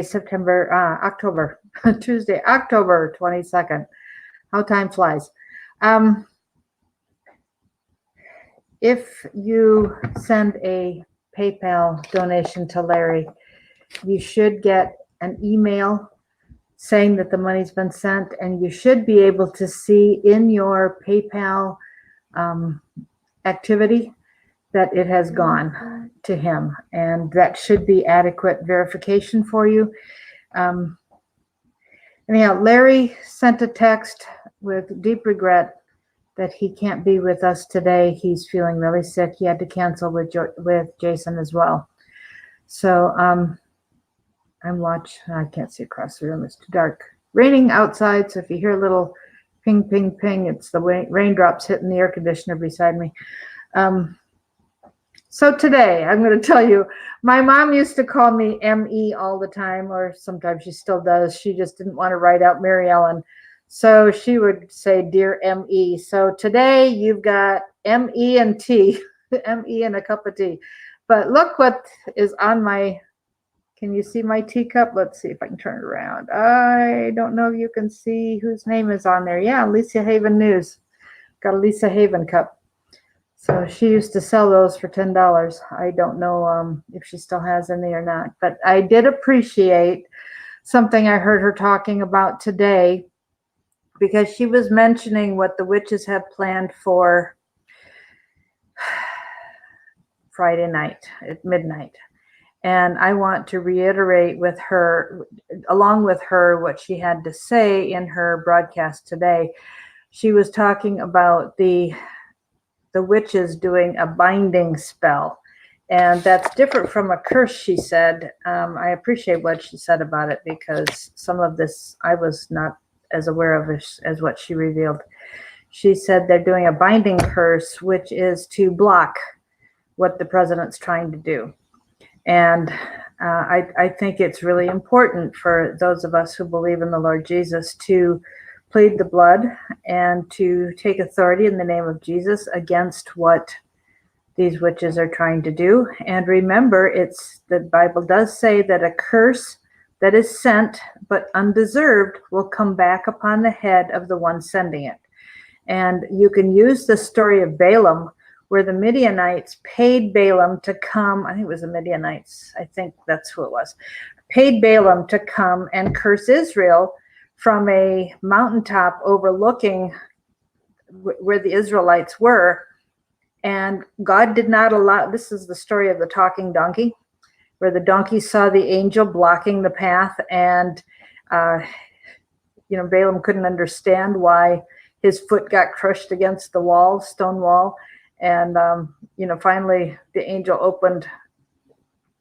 October, Tuesday, October 22nd. How time flies. If you send a PayPal donation to Larry, you should get an email saying that the money's been sent, and you should be able to see in your PayPal activity that it has gone to him, and that should be adequate verification for you. Anyhow, Larry sent a text with deep regret that he can't be with us today. He's feeling really sick. He had to cancel with Jason as well. So I can't see across the room. It's too dark. Raining outside, so if you hear a little ping, ping, ping, it's the raindrops hitting the air conditioner beside me. So today, I'm going to tell you, my mom used to call me M.E. all the time, or sometimes she still does. She just didn't want to write out Mary Ellen. So she would say, Dear M.E. So today, you've got M.E. and tea, M.E. and a cup of tea. But look what is on my, can you see my teacup? Let's see if I can turn it around. I don't know if you can see whose name is on there. Yeah, Lisa Haven News. Got a Lisa Haven cup. So she used to sell those for $10. I don't know if she still has any or not. But I did appreciate something I heard her talking about today, because she was mentioning what the witches have planned for Friday night at midnight. And I want to reiterate with her, along with her, what she had to say in her broadcast today. She was talking about the witches doing a binding spell. And that's different from a curse, she said. I appreciate what she said about it, because some of this I was not as aware of as what she revealed. She said they're doing a binding curse, which is to block what the president's trying to do. And I think it's really important for those of us who believe in the Lord Jesus to plead the blood and to take authority in the name of Jesus against what these witches are trying to do. And remember, the Bible does say that a curse that is sent but undeserved will come back upon the head of the one sending it. And you can use the story of Balaam, where the Midianites paid Balaam to come. I think it was the Midianites. I think that's who it was. Paid Balaam to come and curse Israel from a mountaintop overlooking where the Israelites were. And God did not allow, this is the story of the talking donkey, where the donkey saw the angel blocking the path, and Balaam couldn't understand why his foot got crushed against the wall, stone wall. And finally the angel opened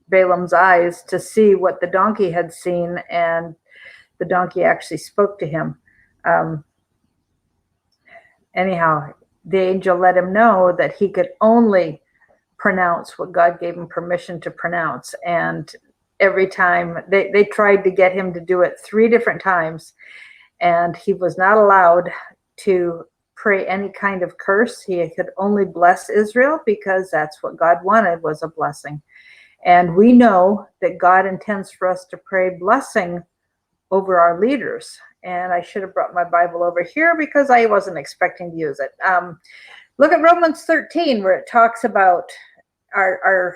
Balaam's eyes to see what the donkey had seen, and the donkey actually spoke to him. Anyhow, the angel let him know that he could only pronounce what God gave him permission to pronounce. And every time they tried to get him to do it 3 different times, and he was not allowed to pray any kind of curse. He could only bless Israel, because that's what God wanted, was a blessing. And we know that God intends for us to pray blessing over our leaders. And I should have brought my Bible over here, because I wasn't expecting to use it. Look at Romans 13, where it talks about our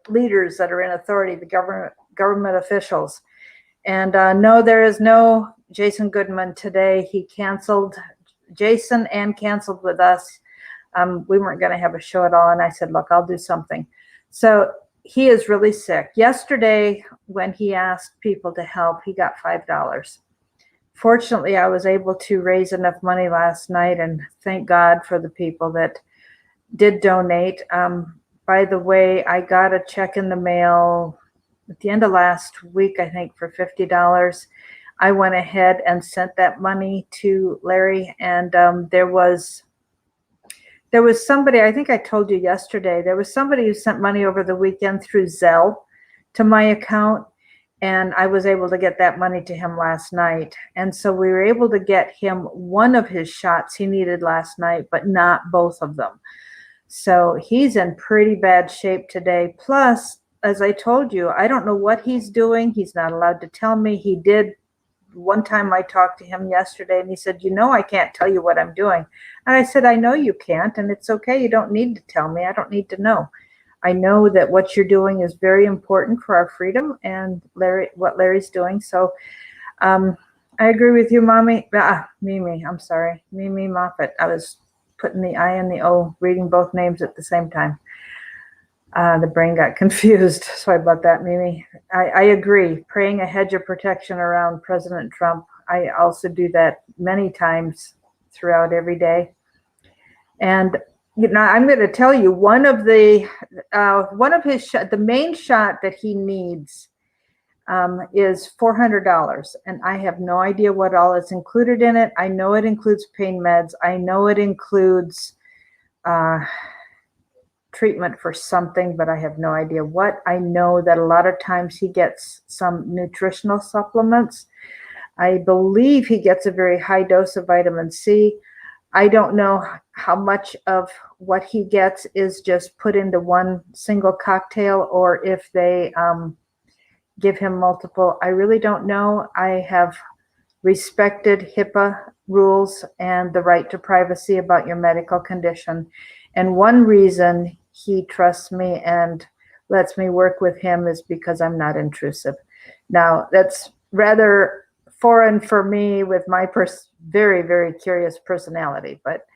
leaders that are in authority, the government officials. And no, there is no Jason Goodman today. He canceled Jason and canceled with us. We weren't going to have a show at all. And I said, look, I'll do something. So he is really sick. Yesterday, when he asked people to help, he got $5. Fortunately, I was able to raise enough money last night, and thank God for the people that did donate. By the way, I got a check in the mail at the end of last week, I think, for $50. I went ahead and sent that money to Larry, and there was somebody, I think I told you yesterday, there was somebody who sent money over the weekend through Zelle to my account, and I was able to get that money to him last night. And so we were able to get him one of his shots he needed last night, but not both of them. So he's in pretty bad shape today. Plus, as I told you, I don't know what he's doing. He's not allowed to tell me. He did. One time I talked to him yesterday and he said, I can't tell you what I'm doing. And I said, I know you can't, and it's okay. You don't need to tell me. I don't need to know. I know that what you're doing is very important for our freedom and what Larry's doing. So I agree with you, Mimi. I'm sorry. Mimi Moffat. I was putting the I and the O, reading both names at the same time. The brain got confused. Sorry about that, Mimi. I agree. Praying a hedge of protection around President Trump. I also do that many times throughout every day. And I'm going to tell you one of his the main shot that he needs is $400, and I have no idea what all is included in it. I know it includes pain meds. I know it includes treatment for something, but I have no idea what. I know that a lot of times he gets some nutritional supplements. I believe he gets a very high dose of vitamin C. I don't know how much of what he gets is just put into one single cocktail or if they give him multiple. I really don't know. I have respected HIPAA rules and the right to privacy about your medical condition. And one reason he trusts me and lets me work with him is because I'm not intrusive. Now, that's rather foreign for me with my very, very curious personality, but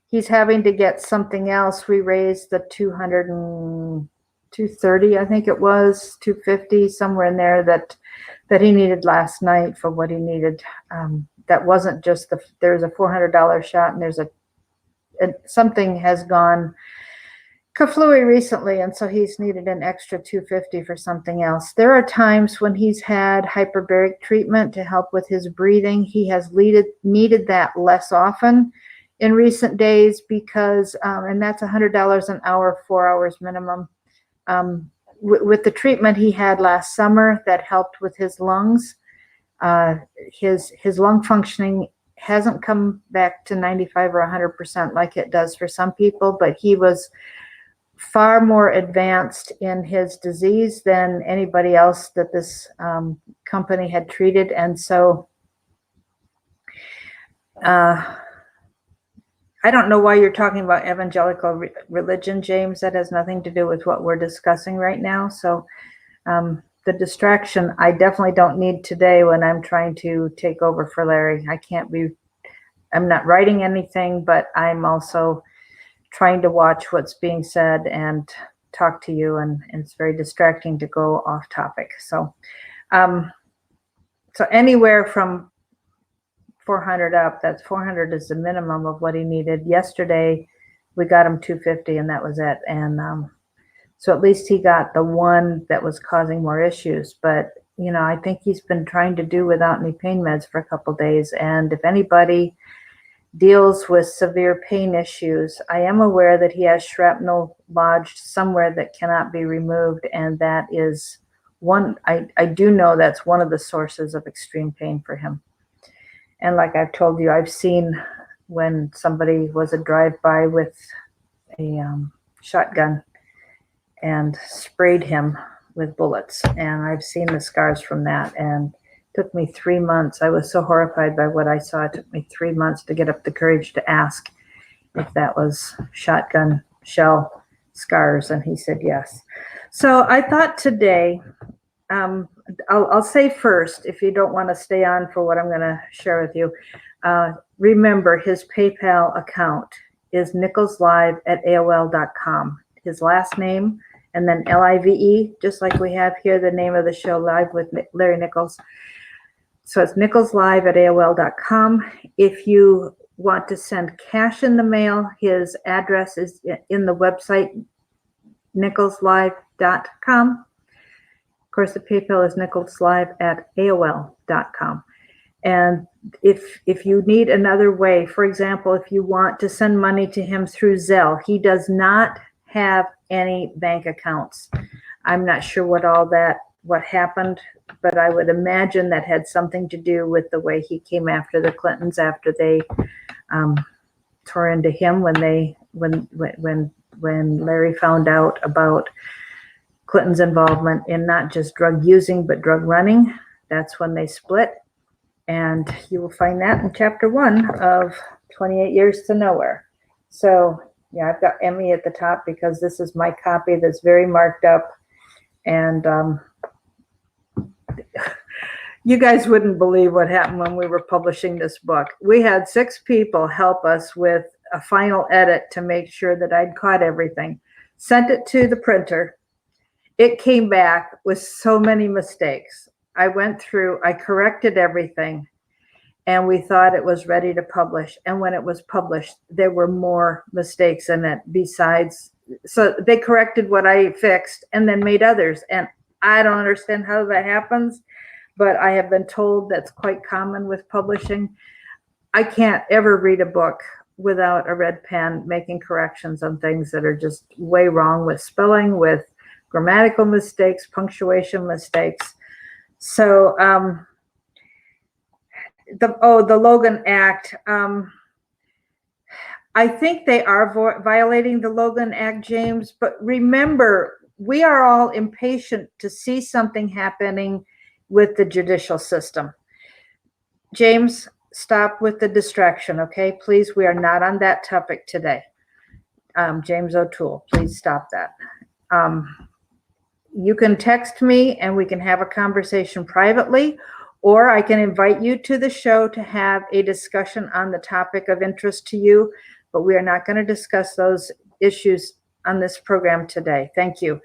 he's having to get something else. We raised the 230, I think it was, 250, somewhere in there that he needed last night for what he needed. That wasn't just there's a $400 shot, and something has gone kaflooey recently, and so he's needed an extra 250 for something else. There are times when he's had hyperbaric treatment to help with his breathing. He has needed that less often in recent days because, and that's $100 an hour, 4 hours minimum. With the treatment he had last summer that helped with his lungs, his lung functioning hasn't come back to 95 or 100% like it does for some people, but he was far more advanced in his disease than anybody else that this company had treated. And so I don't know why you're talking about evangelical religion, James. That has nothing to do with what we're discussing right now. So the distraction I definitely don't need today when I'm trying to take over for Larry. I'm not writing anything, but I'm also trying to watch what's being said and talk to you, and it's very distracting to go off topic. So anywhere from 400 up, that's 400 is the minimum of what he needed. Yesterday we got him 250 and that was it. And so at least he got the one that was causing more issues. But I think he's been trying to do without any pain meds for a couple days. And if anybody deals with severe pain issues, I am aware that he has shrapnel lodged somewhere that cannot be removed, and that is one, I do know that's one of the sources of extreme pain for him. And like I've told you, I've seen when somebody was a drive-by with a shotgun and sprayed him with bullets, and I've seen the scars from that, and took me 3 months. I was so horrified by what I saw. It took me 3 months to get up the courage to ask if that was shotgun shell scars, and he said yes. So I thought today, I'll say first, if you don't want to stay on for what I'm going to share with you, remember his PayPal account is nicholslive@aol.com. His last name, and then LIVE, just like we have here, the name of the show, Live with Larry Nichols. So it's nicholslive@aol.com. If you want to send cash in the mail, his address is in the website, nicholslive.com. Of course, the PayPal is nicholslive@aol.com. And if you need another way, for example, if you want to send money to him through Zelle, he does not have any bank accounts. I'm not sure what happened, but I would imagine that had something to do with the way he came after the Clintons after they tore into him when Larry found out about Clinton's involvement in not just drug using, but drug running. That's when they split. And you will find that in chapter 1 of 28 Years to Nowhere. So yeah, I've got Emmy at the top because this is my copy that's very marked up. And you guys wouldn't believe what happened when we were publishing this book. We had 6 people help us with a final edit to make sure that I'd caught everything. Sent it to the printer. It came back with so many mistakes. I went through, I corrected everything, and we thought it was ready to publish. And when it was published, there were more mistakes in it besides. So they corrected what I fixed and then made others. And I don't understand how that happens, but I have been told that's quite common with publishing. I can't ever read a book without a red pen making corrections on things that are just way wrong with spelling, with grammatical mistakes, punctuation mistakes. So the Logan Act, I think they are violating the Logan Act, James, but remember, we are all impatient to see something happening with the judicial system. James, stop with the distraction, okay? Please, we are not on that topic today. James O'Toole, please stop that. You can text me and we can have a conversation privately, or I can invite you to the show to have a discussion on the topic of interest to you, but we are not going to discuss those issues on this program today. Thank you.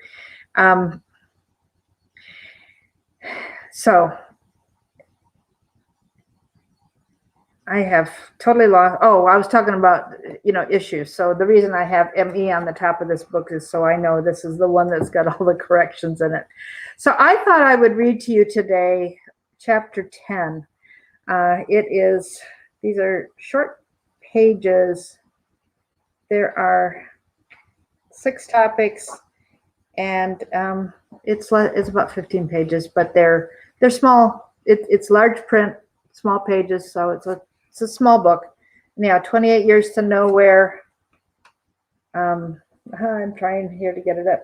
So I have totally lost. Oh, I was talking about, issues. So the reason I have ME on the top of this book is so I know this is the one that's got all the corrections in it. So I thought I would read to you today, chapter 10. These are short pages. There are 6 topics, and it's about 15 pages, but they're small. It's large print, small pages, so it's a small book. Now, 28 Years to Nowhere. I'm trying here to get it up.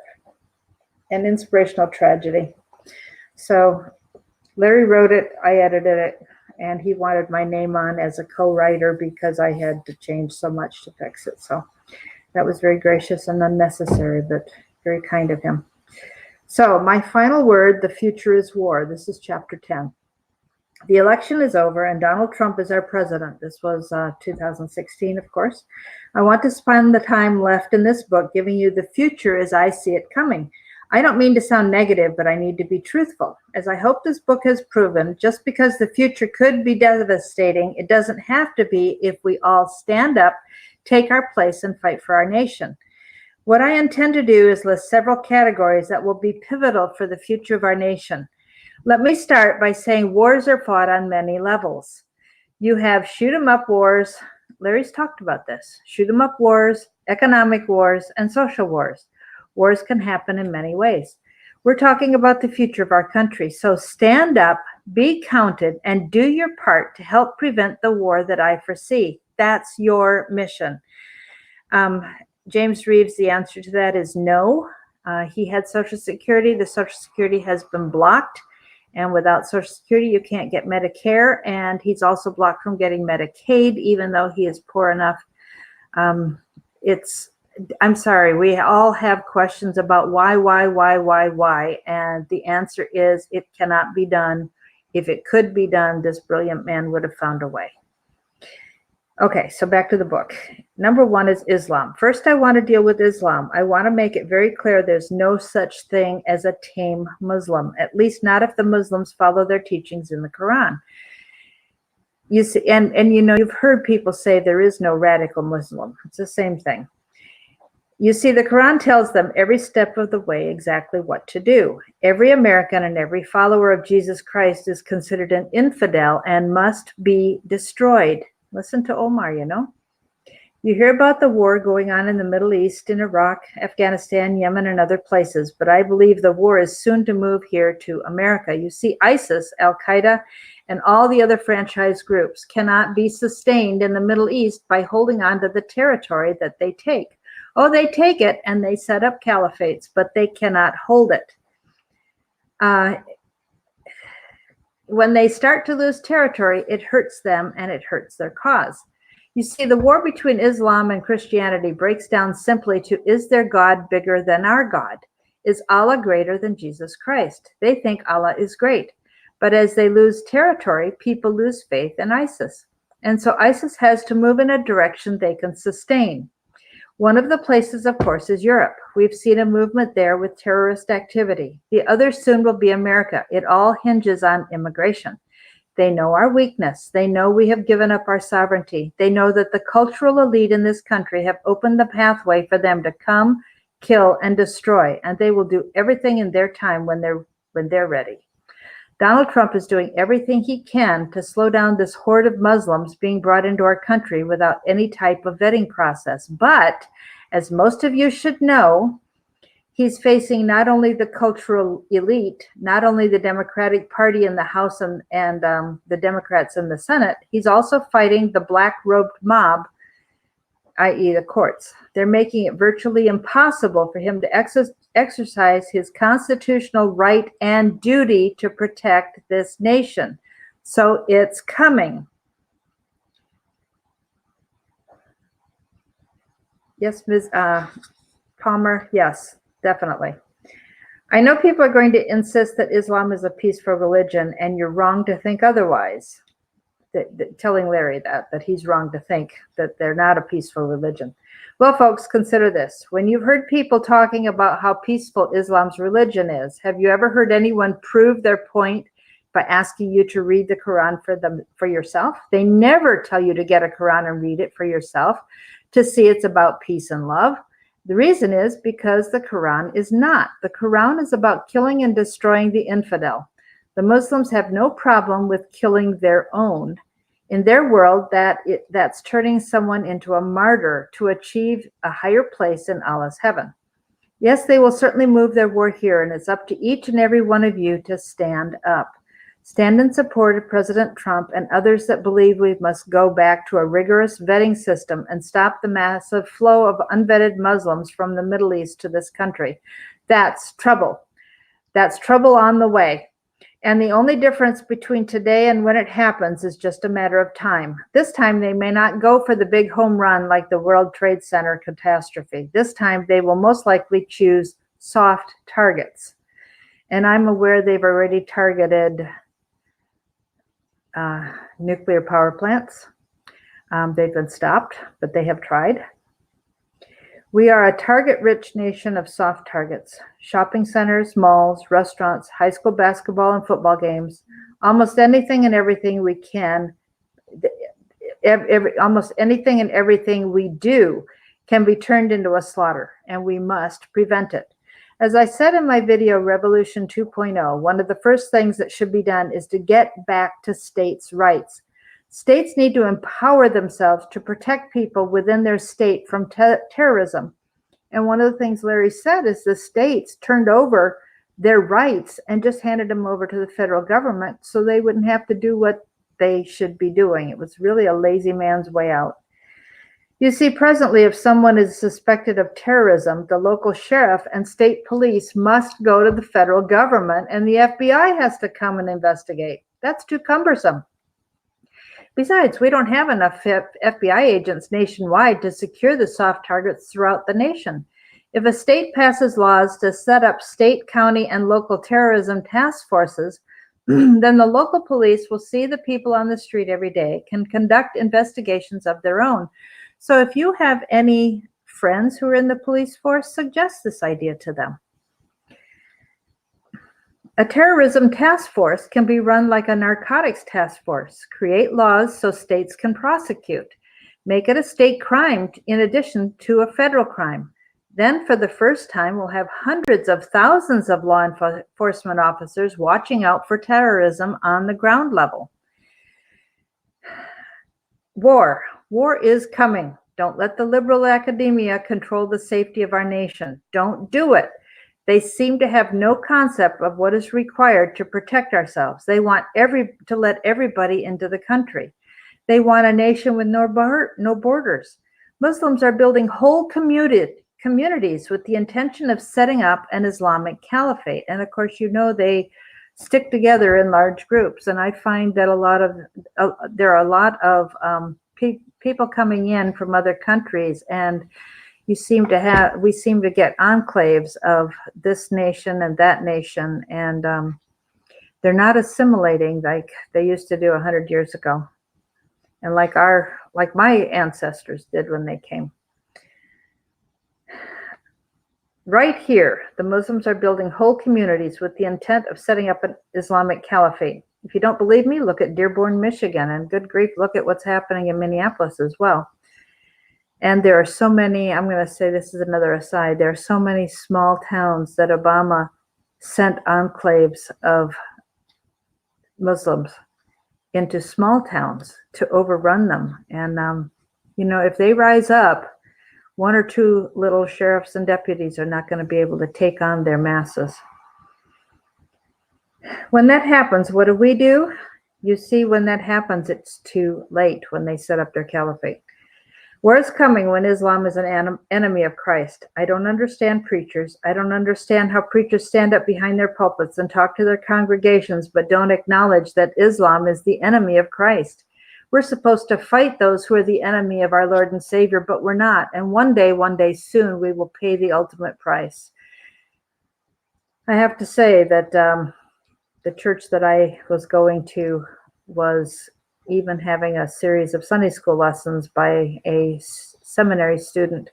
An Inspirational Tragedy. So Larry wrote it, I edited it, and he wanted my name on as a co-writer because I had to change so much to fix it. So that was very gracious and unnecessary, but very kind of him. So my final word, the future is war. This is chapter 10. The election is over and Donald Trump is our president. This was 2016, of course. I want to spend the time left in this book giving you the future as I see it coming. I don't mean to sound negative, but I need to be truthful. As I hope this book has proven, just because the future could be devastating, it doesn't have to be if we all stand up, take our place, and fight for our nation. What I intend to do is list several categories that will be pivotal for the future of our nation. Let me start by saying wars are fought on many levels. You have shoot 'em up wars. Larry's talked about this. Shoot 'em up wars, economic wars, and social wars. Wars can happen in many ways. We're talking about the future of our country. So stand up, be counted, and do your part to help prevent the war that I foresee. That's your mission. James Reeves, the answer to that is no. He had Social Security. The Social Security has been blocked. And without Social Security, you can't get Medicare. And he's also blocked from getting Medicaid, even though he is poor enough. I'm sorry, we all have questions about why. And the answer is it cannot be done. If it could be done, this brilliant man would have found a way. Okay, so back to the book. Number 1 is Islam. First, I want to deal with Islam. I want to make it very clear there's no such thing as a tame Muslim, at least not if the Muslims follow their teachings in the Quran. You see, and you've heard people say there is no radical Muslim. It's the same thing. You see, the Quran tells them every step of the way exactly what to do. Every American and every follower of Jesus Christ is considered an infidel and must be destroyed. Listen to Omar, You hear about the war going on in the Middle East, in Iraq, Afghanistan, Yemen, and other places, but I believe the war is soon to move here to America. You see, ISIS, Al-Qaeda, and all the other franchise groups cannot be sustained in the Middle East by holding on to the territory that they take. Oh, they take it and they set up caliphates, but they cannot hold it. When they start to lose territory, it hurts them and it hurts their cause. You see, the war between Islam and Christianity breaks down simply to, is their God bigger than our God? Is Allah greater than Jesus Christ? They think Allah is great. But as they lose territory, people lose faith in ISIS. And so ISIS has to move in a direction they can sustain. One of the places, of course, is Europe. We've seen a movement there with terrorist activity. The other soon will be America. It all hinges on immigration. They know our weakness. They know we have given up our sovereignty. They know that the cultural elite in this country have opened the pathway for them to come, kill, and destroy, and they will do everything in their time when they're ready. Donald Trump is doing everything he can to slow down this horde of Muslims being brought into our country without any type of vetting process. But as most of you should know, he's facing not only the cultural elite, not only the Democratic Party in the House and the Democrats in the Senate, he's also fighting the black-robed mob, i.e. the courts. They're making it virtually impossible for him to exercise his constitutional right and duty to protect this nation. So it's coming. Yes, Ms. Palmer, yes, definitely. I know people are going to insist that Islam is a peaceful religion, and you're wrong to think otherwise. Telling Larry that he's wrong to think that they're not a peaceful religion. Well, folks, consider this. When you've heard people talking about how peaceful Islam's religion is, have you ever heard anyone prove their point by asking you to read the Quran for yourself? They never tell you to get a Quran and read it for yourself to see it's about peace and love. The reason is because the Quran is not. The Quran is about killing and destroying the infidel. The Muslims have no problem with killing their own. In their world, that's turning someone into a martyr to achieve a higher place in Allah's heaven. Yes, they will certainly move their war here, and it's up to each and every one of you to stand up. Stand in support of President Trump and others that believe we must go back to a rigorous vetting system and stop the massive flow of unvetted Muslims from the Middle East to this country. That's trouble. That's trouble on the way. And the only difference between today and when it happens is just a matter of time. This time they may not go for the big home run like the World Trade Center catastrophe. This time they will most likely choose soft targets. And I'm aware they've already targeted nuclear power plants. They've been stopped, but they have tried. We are a target-rich nation of soft targets. Shopping centers, malls, restaurants, high school basketball and football games, almost anything and everything we can, almost anything and everything we do can be turned into a slaughter, and we must prevent it. As I said in my video, Revolution 2.0, one of the first things that should be done is to get back to states' rights. States need to empower themselves to protect people within their state from terrorism. And one of the things Larry said is the states turned over their rights and just handed them over to the federal government so they wouldn't have to do what they should be doing. It was really a lazy man's way out. You see, presently, if someone is suspected of terrorism, the local sheriff and state police must go to the federal government, and the FBI has to come and investigate. That's too cumbersome. Besides, we don't have enough FBI agents nationwide to secure the soft targets throughout the nation. If a state passes laws to set up state, county, and local terrorism task forces, then the local police will see the people on the street every day, can conduct investigations of their own. So if you have any friends who are in the police force, suggest this idea to them. A terrorism task force can be run like a narcotics task force. Create laws so states can prosecute. Make it a state crime in addition to a federal crime. Then, for the first time, we'll have hundreds of thousands of law enforcement officers watching out for terrorism on the ground level. War. War is coming. Don't let the liberal academia control the safety of our nation. Don't do it. They seem to have no concept of what is required to protect ourselves. They want to let everybody into the country. They want a nation with no borders. Muslims are building whole communities with the intention of setting up an Islamic caliphate. And of course, they stick together in large groups. And I find that there are a lot of people coming in from other countries, and we seem to get enclaves of this nation and that nation, and they're not assimilating like they used to do 100 years ago, and like my ancestors did when they came. Right here, the Muslims are building whole communities with the intent of setting up an Islamic caliphate. If you don't believe me, look at Dearborn, Michigan, and good grief, look at what's happening in Minneapolis as well. And there are so many, I'm going to say this is another aside, there are so many small towns that Obama sent enclaves of Muslims into small towns to overrun them. And, if they rise up, one or two little sheriffs and deputies are not going to be able to take on their masses. When that happens, what do? You see, when that happens, it's too late when they set up their caliphate. War is coming when Islam is an enemy of Christ. I don't understand preachers. I don't understand how preachers stand up behind their pulpits and talk to their congregations, but don't acknowledge that Islam is the enemy of Christ. We're supposed to fight those who are the enemy of our Lord and Savior, but we're not. And one day soon, we will pay the ultimate price. I have to say that the church that I was going to was even having a series of Sunday school lessons by a seminary student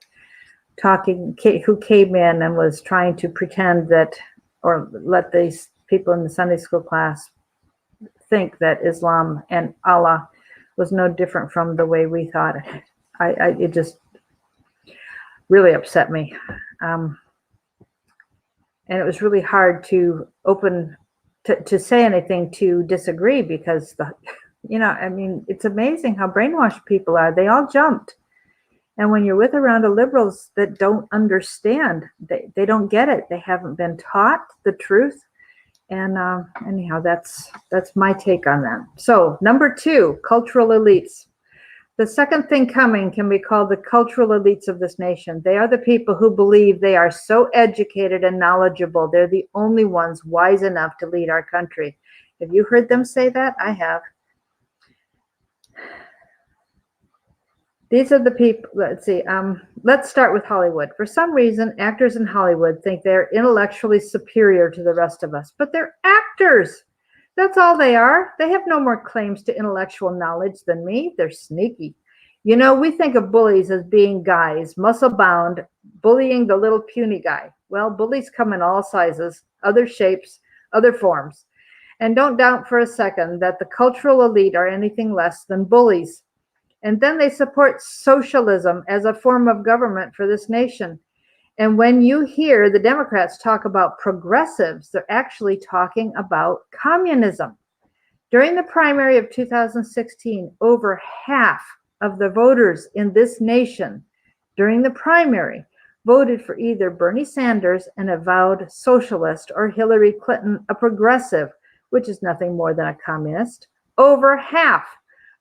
who came in and was trying to pretend that, or let these people in the Sunday school class think that Islam and Allah was no different from the way we thought. It just really upset me. And it was really hard to say anything to disagree, because it's amazing how brainwashed people are. They all jumped. And when you're with around the liberals that don't understand, they don't get it. They haven't been taught the truth. And anyhow, that's my take on that. So number 2, cultural elites. The second thing coming can be called the cultural elites of this nation. They are the people who believe they are so educated and knowledgeable. They're the only ones wise enough to lead our country. Have you heard them say that? I have. These are the people, let's see, let's start with Hollywood. For some reason, actors in Hollywood think they're intellectually superior to the rest of us, but they're actors. That's all they are. They have no more claims to intellectual knowledge than me. They're sneaky. We think of bullies as being guys, muscle-bound, bullying the little puny guy. Well, bullies come in all sizes, other shapes, other forms. And don't doubt for a second that the cultural elite are anything less than bullies. And then they support socialism as a form of government for this nation. And when you hear the Democrats talk about progressives, they're actually talking about communism. During the primary of 2016, over half of the voters in this nation during the primary voted for either Bernie Sanders, an avowed socialist, or Hillary Clinton, a progressive, which is nothing more than a communist. Over half.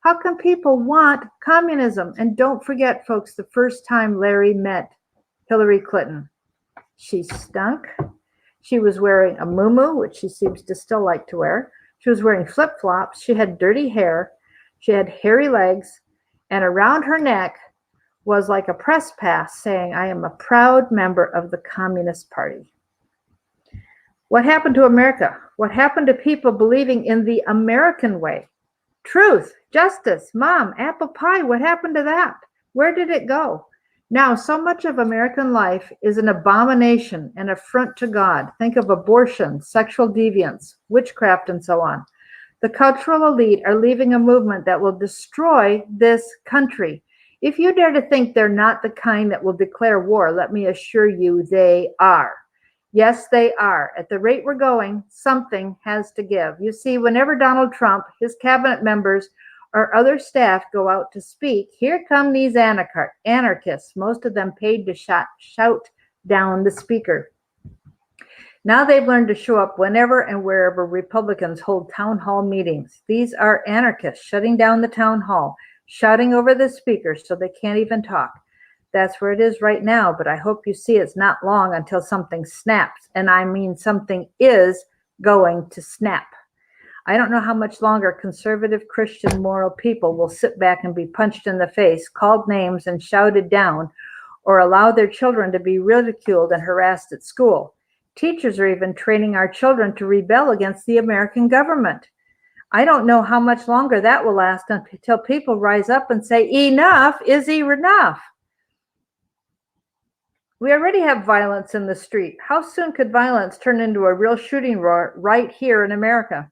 How can people want communism? And don't forget, folks, the first time Larry met Hillary Clinton, she stunk. She was wearing a muumuu, which she seems to still like to wear. She was wearing flip-flops. She had dirty hair. She had hairy legs. And around her neck was like a press pass saying, "I am a proud member of the Communist Party." What happened to America? What happened to people believing in the American way? Truth, justice, mom, apple pie. What happened to that? Where did it go? Now, so much of American life is an abomination, an affront to God. Think of abortion, sexual deviance, witchcraft, and so on. The cultural elite are leaving a movement that will destroy this country. If you dare to think they're not the kind that will declare war, let me assure you they are. Yes, they are. At the rate we're going, something has to give. You see, whenever Donald Trump, his cabinet members, or other staff go out to speak, here come these anarchists, most of them paid to shout down the speaker. Now they've learned to show up whenever and wherever Republicans hold town hall meetings. These are anarchists shutting down the town hall, shouting over the speakers so they can't even talk. That's where it is right now, but I hope you see it's not long until something snaps. And I mean, something is going to snap. I don't know how much longer conservative Christian moral people will sit back and be punched in the face, called names, and shouted down, or allow their children to be ridiculed and harassed at school. Teachers are even training our children to rebel against the American government. I don't know how much longer that will last until people rise up and say, enough is enough. We already have violence in the street. How soon could violence turn into a real shooting right here in America?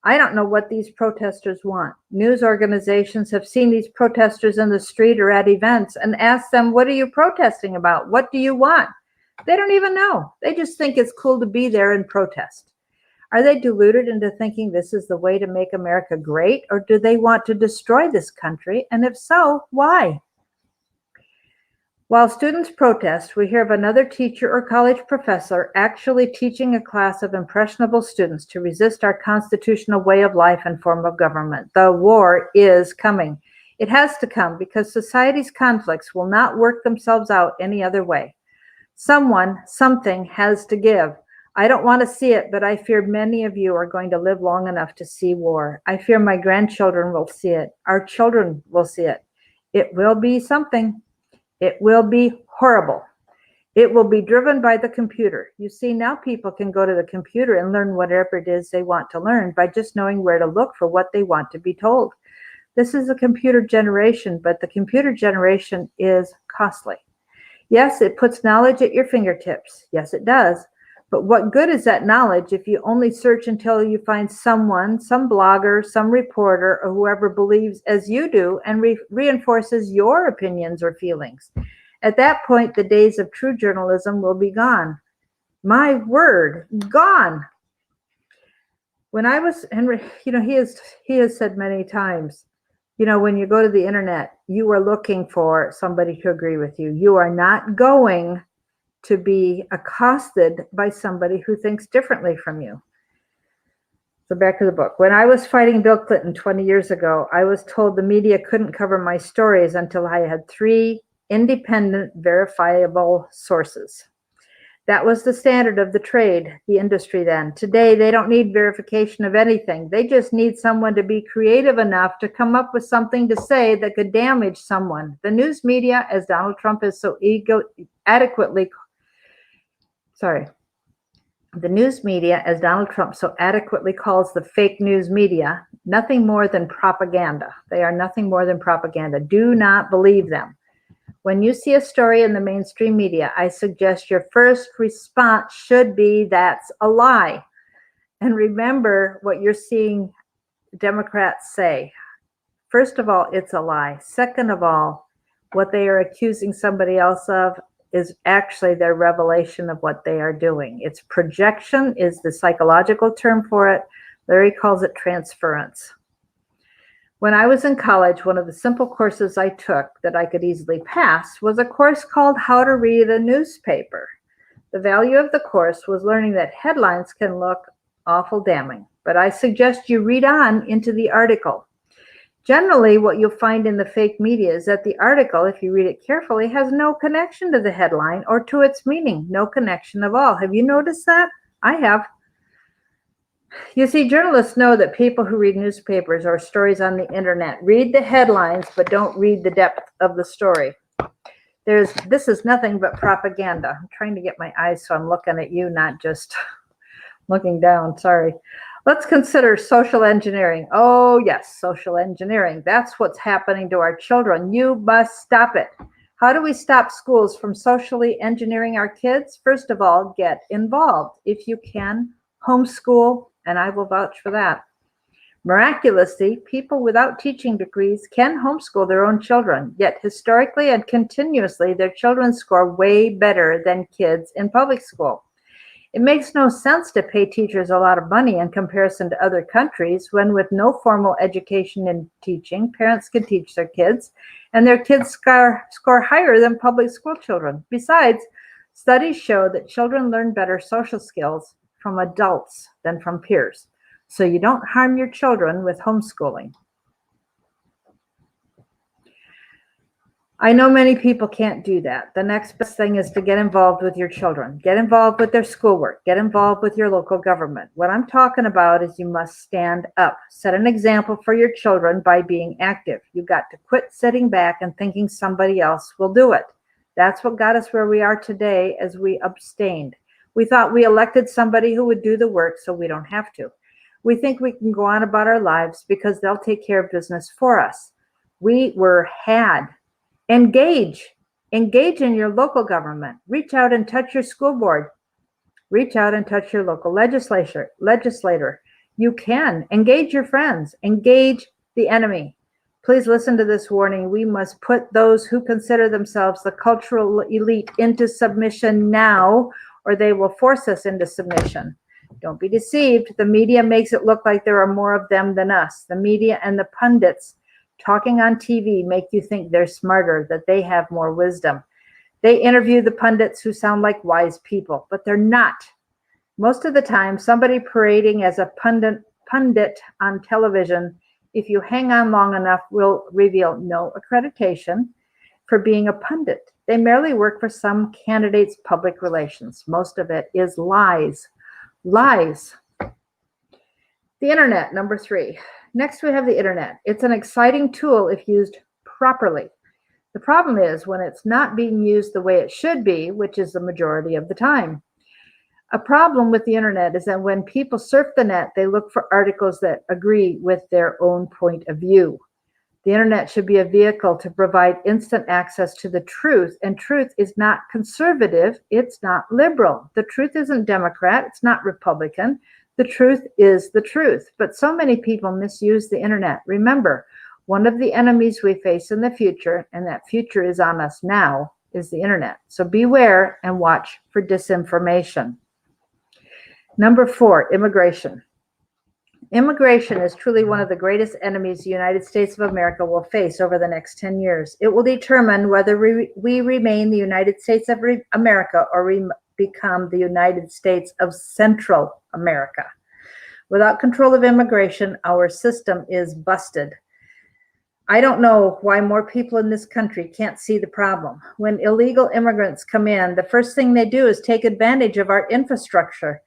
I don't know what these protesters want. News organizations have seen these protesters in the street or at events and asked them, what are you protesting about? What do you want? They don't even know. They just think it's cool to be there and protest. Are they deluded into thinking this is the way to make America great, or do they want to destroy this country? And if so, why? While students protest, we hear of another teacher or college professor actually teaching a class of impressionable students to resist our constitutional way of life and form of government. The war is coming. It has to come because society's conflicts will not work themselves out any other way. Something has to give. I don't want to see it, but I fear many of you are going to live long enough to see war. I fear my grandchildren will see it. Our children will see it. It will be something. It will be horrible. It will be driven by the computer. You see, now people can go to the computer and learn whatever it is they want to learn by just knowing where to look for what they want to be told. This is a computer generation, but the computer generation is costly. Yes, it puts knowledge at your fingertips. Yes, it does. But what good is that knowledge if you only search until you find someone, some blogger, some reporter, or whoever believes as you do and reinforces your opinions or feelings? At that point, the days of true journalism will be gone. My word, gone. When I was, Henry, he has said many times, when you go to the internet, you are looking for somebody to agree with you. You are not going to be accosted by somebody who thinks differently from you. So back to the book. When I was fighting Bill Clinton 20 years ago, I was told the media couldn't cover my stories until I had 3 independent, verifiable sources. That was the standard of the trade, the industry then. Today, they don't need verification of anything. They just need someone to be creative enough to come up with something to say that could damage someone. The news media, as Donald Trump is so the news media, as Donald Trump so adequately calls the fake news media, nothing more than propaganda. They are nothing more than propaganda. Do not believe them. When you see a story in the mainstream media, I suggest your first response should be, that's a lie. And remember what you're seeing Democrats say. First of all, it's a lie. Second of all, what they are accusing somebody else of is actually their revelation of what they are doing. It's projection is the psychological term for it. Larry calls it transference. When I was in college, one of the simple courses I took that I could easily pass was a course called How to Read a Newspaper. The value of the course was learning that headlines can look awful damning, but I suggest you read on into the article. Generally, what you'll find in the fake media is that the article, if you read it carefully, has no connection to the headline or to its meaning, no connection at all. Have you noticed that? I have. You see, journalists know that people who read newspapers or stories on the internet read the headlines but don't read the depth of the story. This is nothing but propaganda. I'm trying to get my eyes so I'm looking at you, not just looking down. Sorry. Let's consider social engineering. Oh, yes, social engineering. That's what's happening to our children. You must stop it. How do we stop schools from socially engineering our kids? First of all, get involved. If you can, homeschool, and I will vouch for that. Miraculously, people without teaching degrees can homeschool their own children, yet historically and continuously, their children score way better than kids in public school. It makes no sense to pay teachers a lot of money in comparison to other countries when, with no formal education in teaching, parents can teach their kids, and their kids score higher than public school children. Besides, studies show that children learn better social skills from adults than from peers. So you don't harm your children with homeschooling. I know many people can't do that. The next best thing is to get involved with your children. Get involved with their schoolwork. Get involved with your local government. What I'm talking about is you must stand up. Set an example for your children by being active. You've got to quit sitting back and thinking somebody else will do it. That's what got us where we are today as we abstained. We thought we elected somebody who would do the work so we don't have to. We think we can go on about our lives because they'll take care of business for us. We were had. Engage in your local government. Reach out and touch your school board. Reach out and touch your local legislator. You can engage your friends. Engage the enemy. Please listen to this warning. We must put those who consider themselves the cultural elite into submission now, or they will force us into submission. Don't be deceived. The media makes it look like there are more of them than us. The media and the pundits talking on TV make you think they're smarter, that they have more wisdom. They interview the pundits who sound like wise people, but they're not. Most of the time, somebody parading as a pundit on television, if you hang on long enough, will reveal no accreditation for being a pundit. They merely work for some candidate's public relations. Most of it is lies. Lies. The internet, number 3. Next, we have the internet. It's an exciting tool if used properly. The problem is when it's not being used the way it should be, which is the majority of the time. A problem with the internet is that when people surf the net, they look for articles that agree with their own point of view. The internet should be a vehicle to provide instant access to the truth, and truth is not conservative, it's not liberal. The truth isn't Democrat, it's not Republican. The truth is the truth, but so many people misuse the internet. Remember, one of the enemies we face in the future, and that future is on us now, is the internet. So beware and watch for disinformation. Number 4, immigration. Immigration is truly one of the greatest enemies the United States of America will face over the next 10 years. It will determine whether we remain the United States of America or we become the United States of Central America. Without control of immigration, our system is busted. I don't know why more people in this country can't see the problem. When illegal immigrants come in, the first thing they do is take advantage of our infrastructure.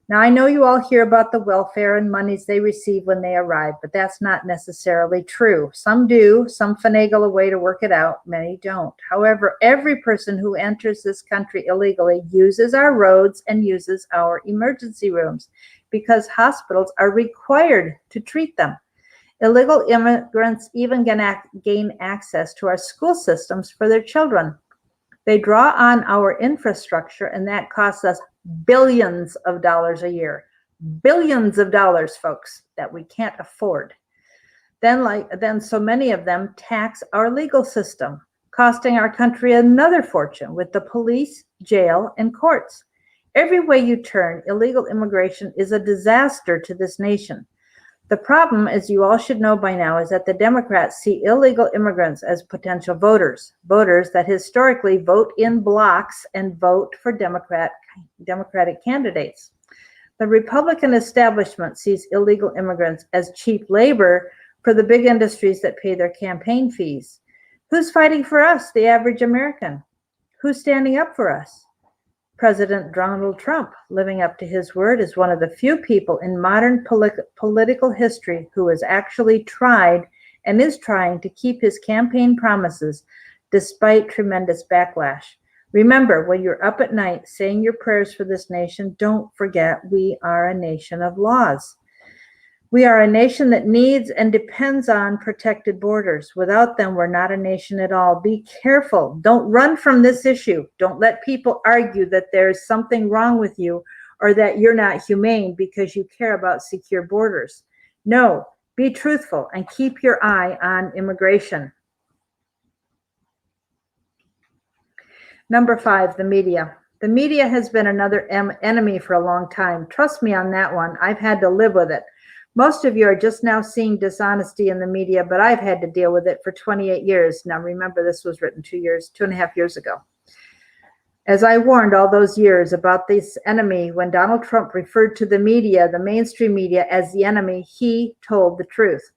Now, I know you all hear about the welfare and monies they receive when they arrive, but that's not necessarily true. Some do, some finagle a way to work it out, many don't. However, every person who enters this country illegally uses our roads and uses our emergency rooms because hospitals are required to treat them. Illegal immigrants even gain access to our school systems for their children. They draw on our infrastructure, and that costs us billions of dollars a year. Billions of dollars, folks, that we can't afford. Then so many of them tax our legal system, costing our country another fortune with the police, jail, and courts. Every way you turn, illegal immigration is a disaster to this nation. The problem, as you all should know by now, is that the Democrats see illegal immigrants as potential voters that historically vote in blocks and vote for Democratic candidates. The Republican establishment sees illegal immigrants as cheap labor for the big industries that pay their campaign fees. Who's fighting for us, the average American? Who's standing up for us? President Donald Trump, living up to his word, is one of the few people in modern political history who has actually tried and is trying to keep his campaign promises despite tremendous backlash. Remember, when you're up at night saying your prayers for this nation, don't forget we are a nation of laws. We are a nation that needs and depends on protected borders. Without them, we're not a nation at all. Be careful. Don't run from this issue. Don't let people argue that there's something wrong with you or that you're not humane because you care about secure borders. No, be truthful and keep your eye on immigration. Number 5, the media. The media has been another enemy for a long time. Trust me on that one. I've had to live with it. Most of you are just now seeing dishonesty in the media, but I've had to deal with it for 28 years. Now, remember, this was written 2.5 years ago. As I warned all those years about this enemy, when Donald Trump referred to the media, the mainstream media, as the enemy, he told the truth.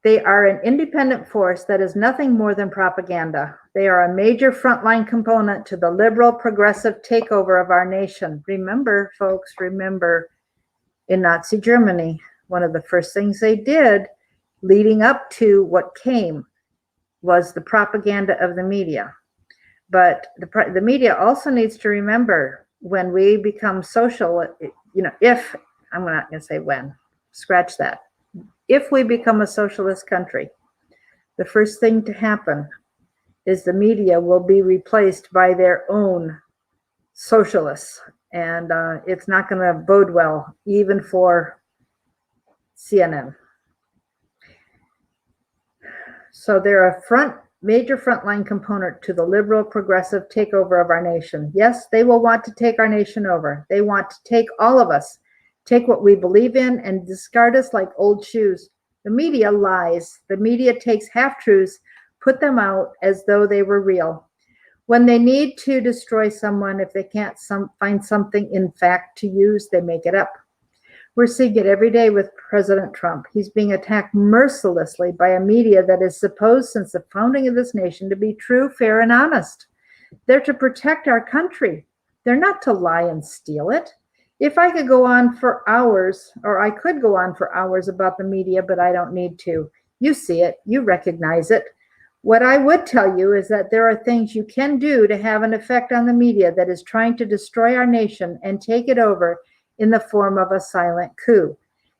They are an independent force that is nothing more than propaganda. They are a major frontline component to the liberal progressive takeover of our nation. Remember, folks, remember, in Nazi Germany, one of the first things they did leading up to what came was the propaganda of the media. But the media also needs to remember, when we become social, if, I'm not going to say when, scratch that. If we become a socialist country, the first thing to happen is the media will be replaced by their own socialists. And it's not going to bode well, even for CNN. So they're a major frontline component to the liberal progressive takeover of our nation. Yes, they will want to take our nation over. They want to take all of us, take what we believe in, and discard us like old shoes. The media lies. The media takes half-truths, put them out as though they were real. When they need to destroy someone, if they can't find something in fact to use, they make it up. We're seeing it every day with President Trump. He's being attacked mercilessly by a media that is supposed since the founding of this nation to be true, fair, and honest. They're to protect our country. They're not to lie and steal it. If I could go on for hours, or I could go on for hours about the media, but I don't need to. You see it. You recognize it. What I would tell you is that there are things you can do to have an effect on the media that is trying to destroy our nation and take it over in the form of a silent coup.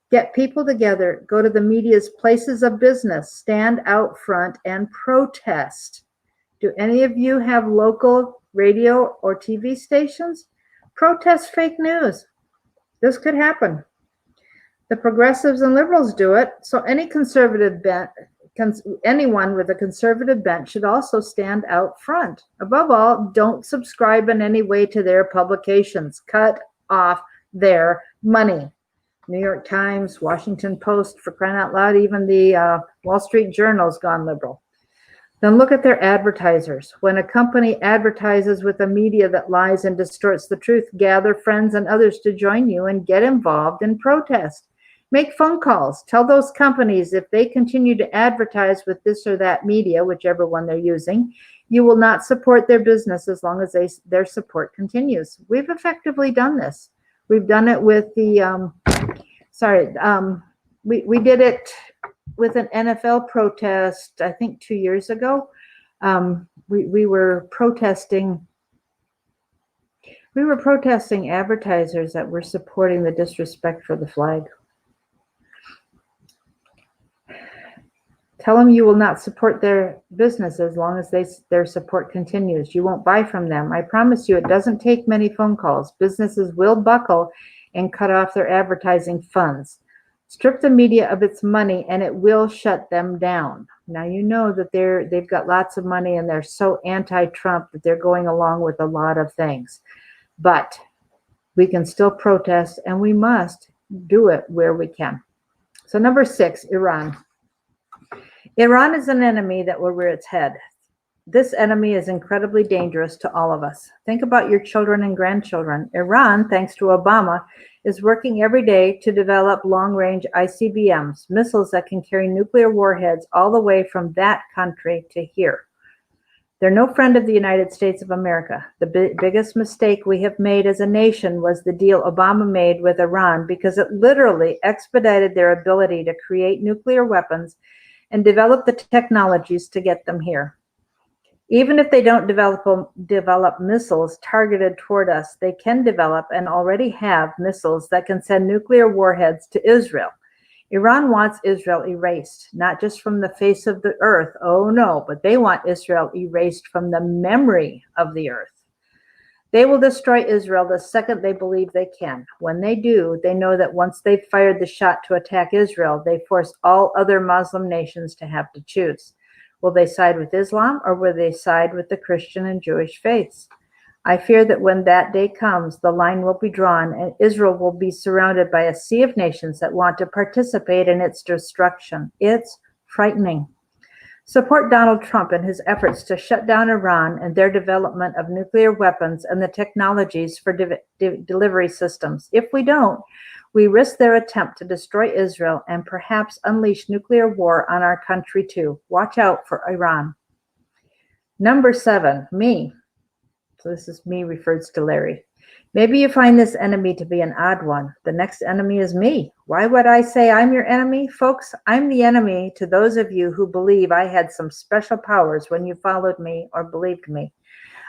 Get people together, go to the media's places of business, stand out front and protest. Do any of you have local radio or TV stations? Protest fake news. This could happen. The progressives and liberals do it, so anyone with a conservative bent should also stand out front. Above all, don't subscribe in any way to their publications. Cut off their money. New York Times, Washington Post, for crying out loud, even the Wall Street Journal's gone liberal. Then look at their advertisers. When a company advertises with a media that lies and distorts the truth, gather friends and others to join you and get involved in protest. Make phone calls. Tell those companies if they continue to advertise with this or that media, whichever one they're using, you will not support their business as long as their support continues. We've effectively done this. We've done it with the, we did it with an NFL protest, I think 2 years ago. We were protesting advertisers that were supporting the disrespect for the flag. Tell them you will not support their business as long as their support continues. You won't buy from them. I promise you, it doesn't take many phone calls. Businesses will buckle and cut off their advertising funds. Strip the media of its money and it will shut them down. Now you know that they've got lots of money and they're so anti-Trump that they're going along with a lot of things. But we can still protest, and we must do it where we can. So number 6, Iran. Iran is an enemy that will rear its head. This enemy is incredibly dangerous to all of us. Think about your children and grandchildren. Iran, thanks to Obama, is working every day to develop long-range ICBMs, missiles that can carry nuclear warheads all the way from that country to here. They're no friend of the United States of America. The biggest mistake we have made as a nation was the deal Obama made with Iran, because it literally expedited their ability to create nuclear weapons and develop the technologies to get them here. Even if they don't develop missiles targeted toward us, they can develop and already have missiles that can send nuclear warheads to Israel. Iran wants Israel erased, not just from the face of the earth, oh no, but they want Israel erased from the memory of the earth. They will destroy Israel the second they believe they can. When they do, they know that once they've fired the shot to attack Israel, they force all other Muslim nations to have to choose. Will they side with Islam, or will they side with the Christian and Jewish faiths? I fear that when that day comes, the line will be drawn and Israel will be surrounded by a sea of nations that want to participate in its destruction. It's frightening. Support Donald Trump in his efforts to shut down Iran and their development of nuclear weapons and the technologies for delivery systems. If we don't, We risk their attempt to destroy Israel and perhaps unleash nuclear war on our country too. Watch out for Iran. Number 7, me. So this is me refers to Larry. Maybe you find this enemy to be an odd one. The next enemy is me. Why would I say I'm your enemy? Folks, I'm the enemy to those of you who believe I had some special powers when you followed me or believed me.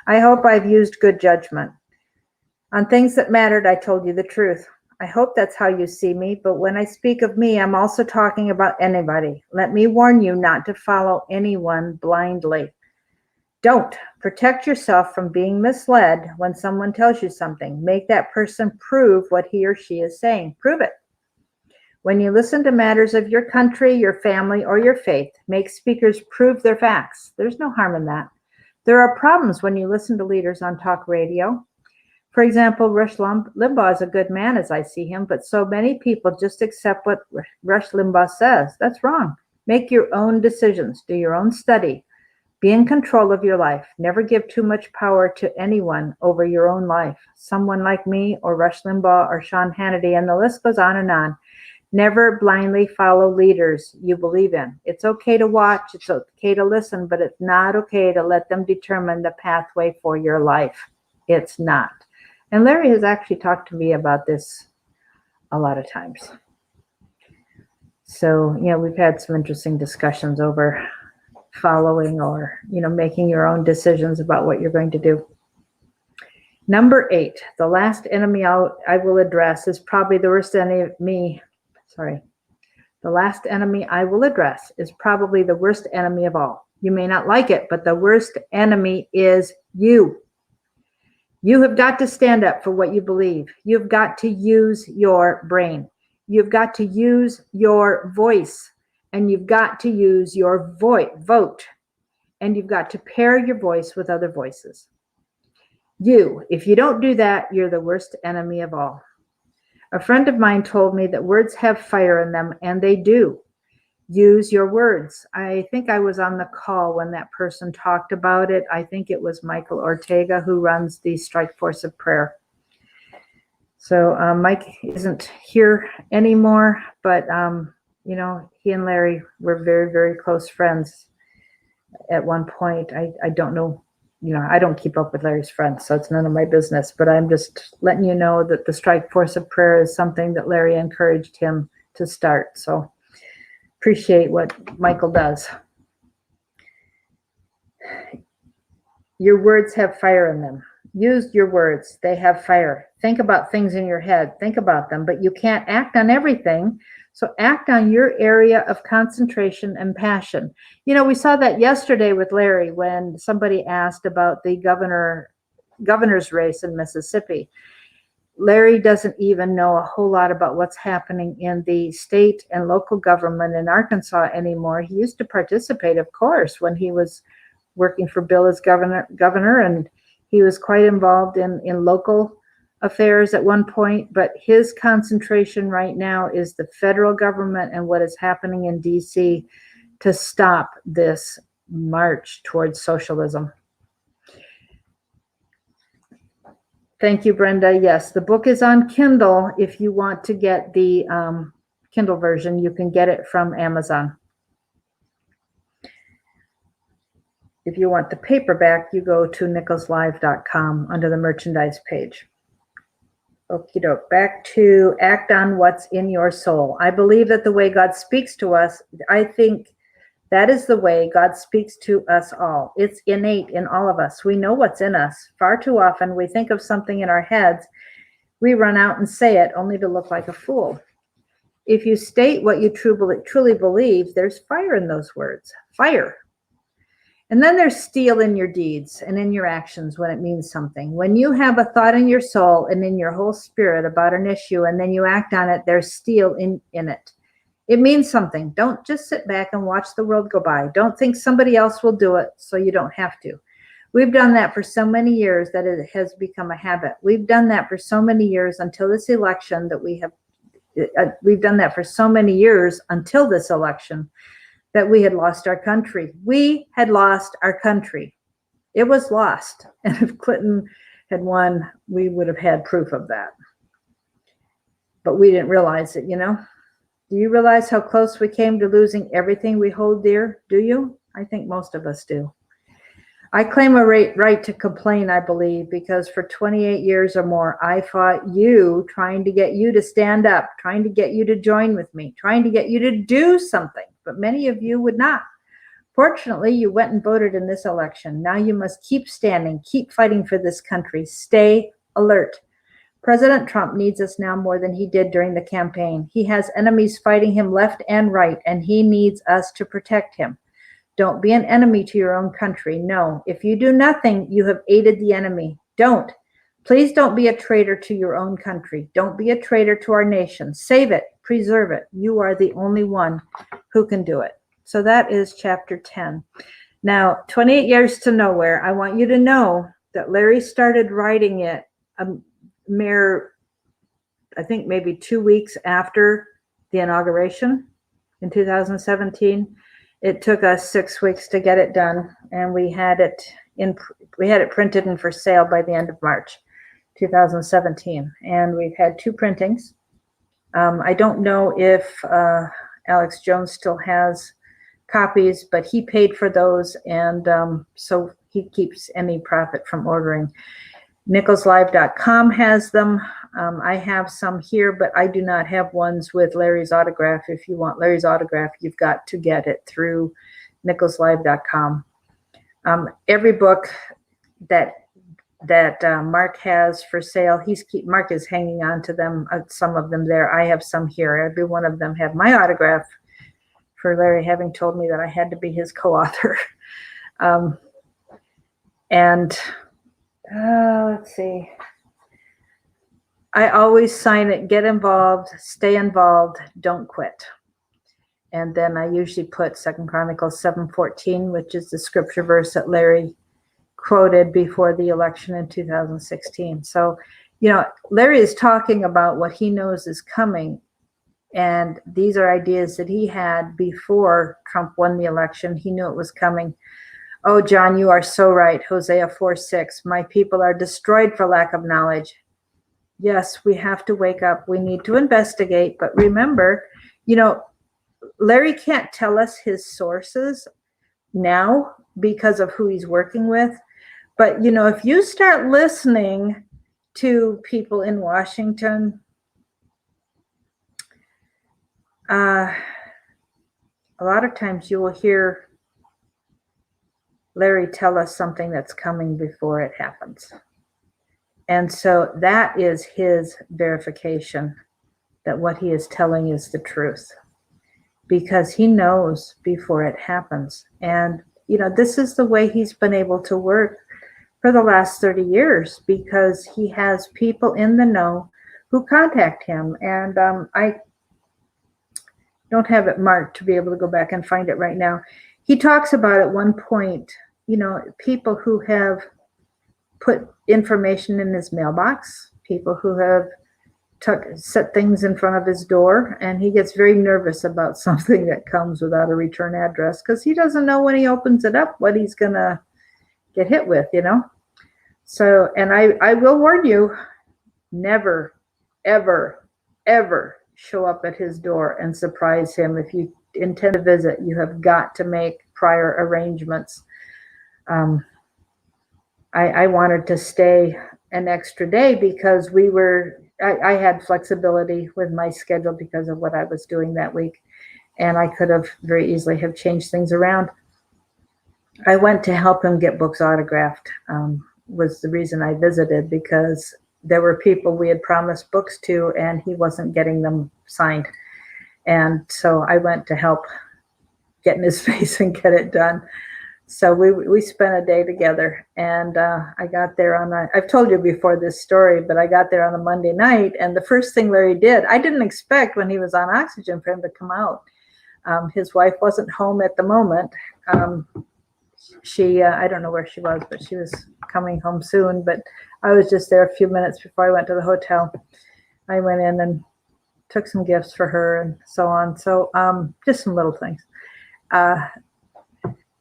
I hope I've used good judgment. On things that mattered, I told you the truth. I hope that's how you see me, but when I speak of me, I'm also talking about anybody. Let me warn you not to follow anyone blindly. Don't. Protect yourself from being misled when someone tells you something. Make that person prove what he or she is saying. Prove it. When you listen to matters of your country, your family, or your faith, make speakers prove their facts. There's no harm in that. There are problems when you listen to leaders on talk radio. For example, Rush Limbaugh is a good man as I see him, but so many people just accept what Rush Limbaugh says. That's wrong. Make your own decisions. Do your own study. Be in control of your life. Never give too much power to anyone over your own life. Someone like me or Rush Limbaugh or Sean Hannity, and the list goes on and on. Never blindly follow leaders you believe in. It's okay to watch, it's okay to listen, but it's not okay to let them determine the pathway for your life. It's not. And Larry has actually talked to me about this a lot of times. So, we've had some interesting discussions over following or, making your own decisions about what you're going to do. Number 8, the last enemy I will address is probably the worst enemy. The last enemy I will address is probably the worst enemy of all. You may not like it, but the worst enemy is you. You have got to stand up for what you believe. You've got to use your brain. You've got to use your voice. And you've got to use your vote. And you've got to pair your voice with other voices. If you don't do that, you're the worst enemy of all. A friend of mine told me that words have fire in them, and they do. Use your words. I think I was on the call when that person talked about it. I think it was Michael Ortega who runs the Strike Force of Prayer. So Mike isn't here anymore, but he and Larry were very, very close friends at one point. I don't know, I don't keep up with Larry's friends, so it's none of my business, but I'm just letting you know that the Strike Force of Prayer is something that Larry encouraged him to start. So appreciate what Michael does. Your words have fire in them. Use your words. They have fire. Think about things in your head. Think about them, but you can't act on everything. So act on your area of concentration and passion. We saw that yesterday with Larry when somebody asked about the governor's race in Mississippi. Larry doesn't even know a whole lot about what's happening in the state and local government in Arkansas anymore. He used to participate, of course, when he was working for Bill as governor, and he was quite involved in local affairs at one point, but his concentration right now is the federal government and what is happening in DC to stop this march towards socialism. Thank you, Brenda. Yes, the book is on Kindle. If you want to get the Kindle version, you can get it from Amazon. If you want the paperback, you go to nicholslive.com under the merchandise page. Okie doke. Back to act on what's in your soul. I believe that the way God speaks to us, I think that is the way God speaks to us all. It's innate in all of us. We know what's in us. Far too often we think of something in our heads, we run out and say it only to look like a fool. If you state what you truly believe, there's fire in those words. Fire. And then there's steel in your deeds and in your actions when it means something. When you have a thought in your soul and in your whole spirit about an issue and then you act on it, there's steel in it. It means something. Don't just sit back and watch the world go by. Don't think somebody else will do it so you don't have to. We've done that for so many years that it has become a habit. We've done that for so many years until this election we've done that for so many years until this election that we had lost our country. We had lost our country. It was lost. And if Clinton had won, we would have had proof of that. but we didn't realize it, you know? Do you realize how close we came to losing everything we hold dear? Do you? I think most of us do. I claim a right to complain, I believe, because for 28 years or more, I fought you, trying to get you to stand up, trying to get you to join with me, trying to get you to do something, but many of you would not. Fortunately, you went and voted in this election. Now you must keep standing, keep fighting for this country. Stay alert. President Trump needs us now more than he did during the campaign. He has enemies fighting him left and right, and he needs us to protect him. Don't be an enemy to your own country. No, if you do nothing, you have aided the enemy. Don't. Please don't be a traitor to your own country. Don't be a traitor to our nation. Save it, preserve it. You are the only one who can do it. So that is chapter 10. Now, 28 Years to Nowhere, I want you to know that Larry started writing it a mere, I think maybe 2 weeks after the inauguration in 2017. It took us 6 weeks to get it done, and we had it printed and for sale by the end of March 2017. And we've had 2 printings. I don't know if Alex Jones still has copies, but he paid for those, and so he keeps any profit from ordering. NicholsLive.com has them. I have some here, but I do not have ones with Larry's autograph. If you want Larry's autograph, you've got to get it through NicholsLive.com. Every book that Mark has for sale, Mark is hanging on to them, some of them there. I have some here. Every one of them have my autograph, for Larry having told me that I had to be his co-author. Let's see. I always sign it, get involved, stay involved, don't quit. And then I usually put 2 Chronicles 7:14, which is the scripture verse that Larry quoted before the election in 2016. So, you know, Larry is talking about what he knows is coming. And these are ideas that he had before Trump won the election. He knew it was coming. Oh, John, you are so right. Hosea 4:6. My people are destroyed for lack of knowledge. Yes, we have to wake up. We need to investigate. But remember, you know, Larry can't tell us his sources now because of who he's working with. But, you know, if you start listening to people in Washington, a lot of times you will hear Larry tell us something that's coming before it happens. And so that is his verification that what he is telling is the truth, because he knows before it happens. And, you know, this is the way he's been able to work for the last 30 years, because he has people in the know who contact him. And I don't have it marked to be able to go back and find it right now. He talks about at one point, you know, people who have put information in his mailbox, people who have set things in front of his door, and he gets very nervous about something that comes without a return address, because he doesn't know when he opens it up what he's gonna get hit with, you know. So, and I will warn you, never, ever, ever show up at his door and surprise him. If you intend to visit, you have got to make prior arrangements. I wanted to stay an extra day because I had flexibility with my schedule because of what I was doing that week, and I could have very easily have changed things around. I went to help him get books autographed, was the reason I visited, because there were people we had promised books to and he wasn't getting them signed. And so I went to help get in his face and get it done. So we spent a day together, and I got there I've told you before this story, but I got there on a Monday night, and the first thing Larry did, I didn't expect when he was on oxygen for him to come out. His wife wasn't home at the moment. She, I don't know where she was, but she was coming home soon, but I was just there a few minutes before I went to the hotel. I went in and took some gifts for her and so on. So just some little things.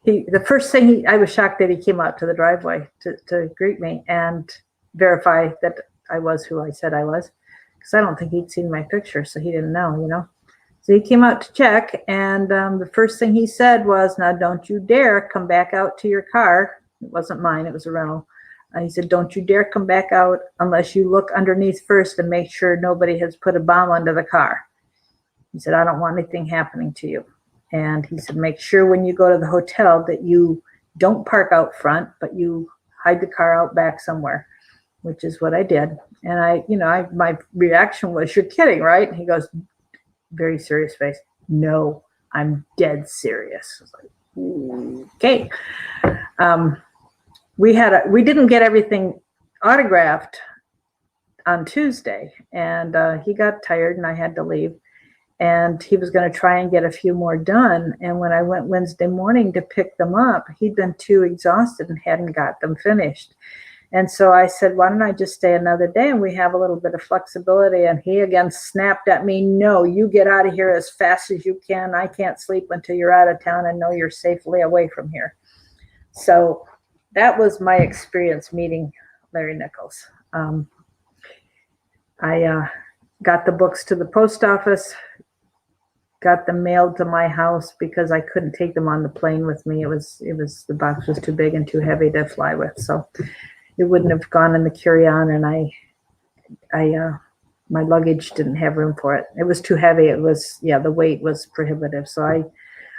The first thing I was shocked that he came out to the driveway to greet me and verify that I was who I said I was, because I don't think he'd seen my picture, so he didn't know. So he came out to check, and the first thing he said was, "Now, don't you dare come back out to your car." It wasn't mine, it was a rental. He said, "Don't you dare come back out unless you look underneath first and make sure nobody has put a bomb under the car." He said, "I don't want anything happening to you." And he said, "Make sure when you go to the hotel that you don't park out front, but you hide the car out back somewhere," which is what I did. And my reaction was, "You're kidding, right?" And he goes, very serious face, "No, I'm dead serious." I was like, okay. We didn't get everything autographed on Tuesday, and he got tired and I had to leave. And he was going to try and get a few more done. And when I went Wednesday morning to pick them up, he'd been too exhausted and hadn't got them finished. And so I said, "Why don't I just stay another day and we have a little bit of flexibility?" And he again snapped at me, "No, you get out of here as fast as you can. I can't sleep until you're out of town and know you're safely away from here." So that was my experience meeting Larry Nichols. I got the books to the post office, got them mailed to my house because I couldn't take them on the plane with me. The box was too big and too heavy to fly with. So it wouldn't have gone in the carry-on, and my luggage didn't have room for it. It was too heavy. The weight was prohibitive. So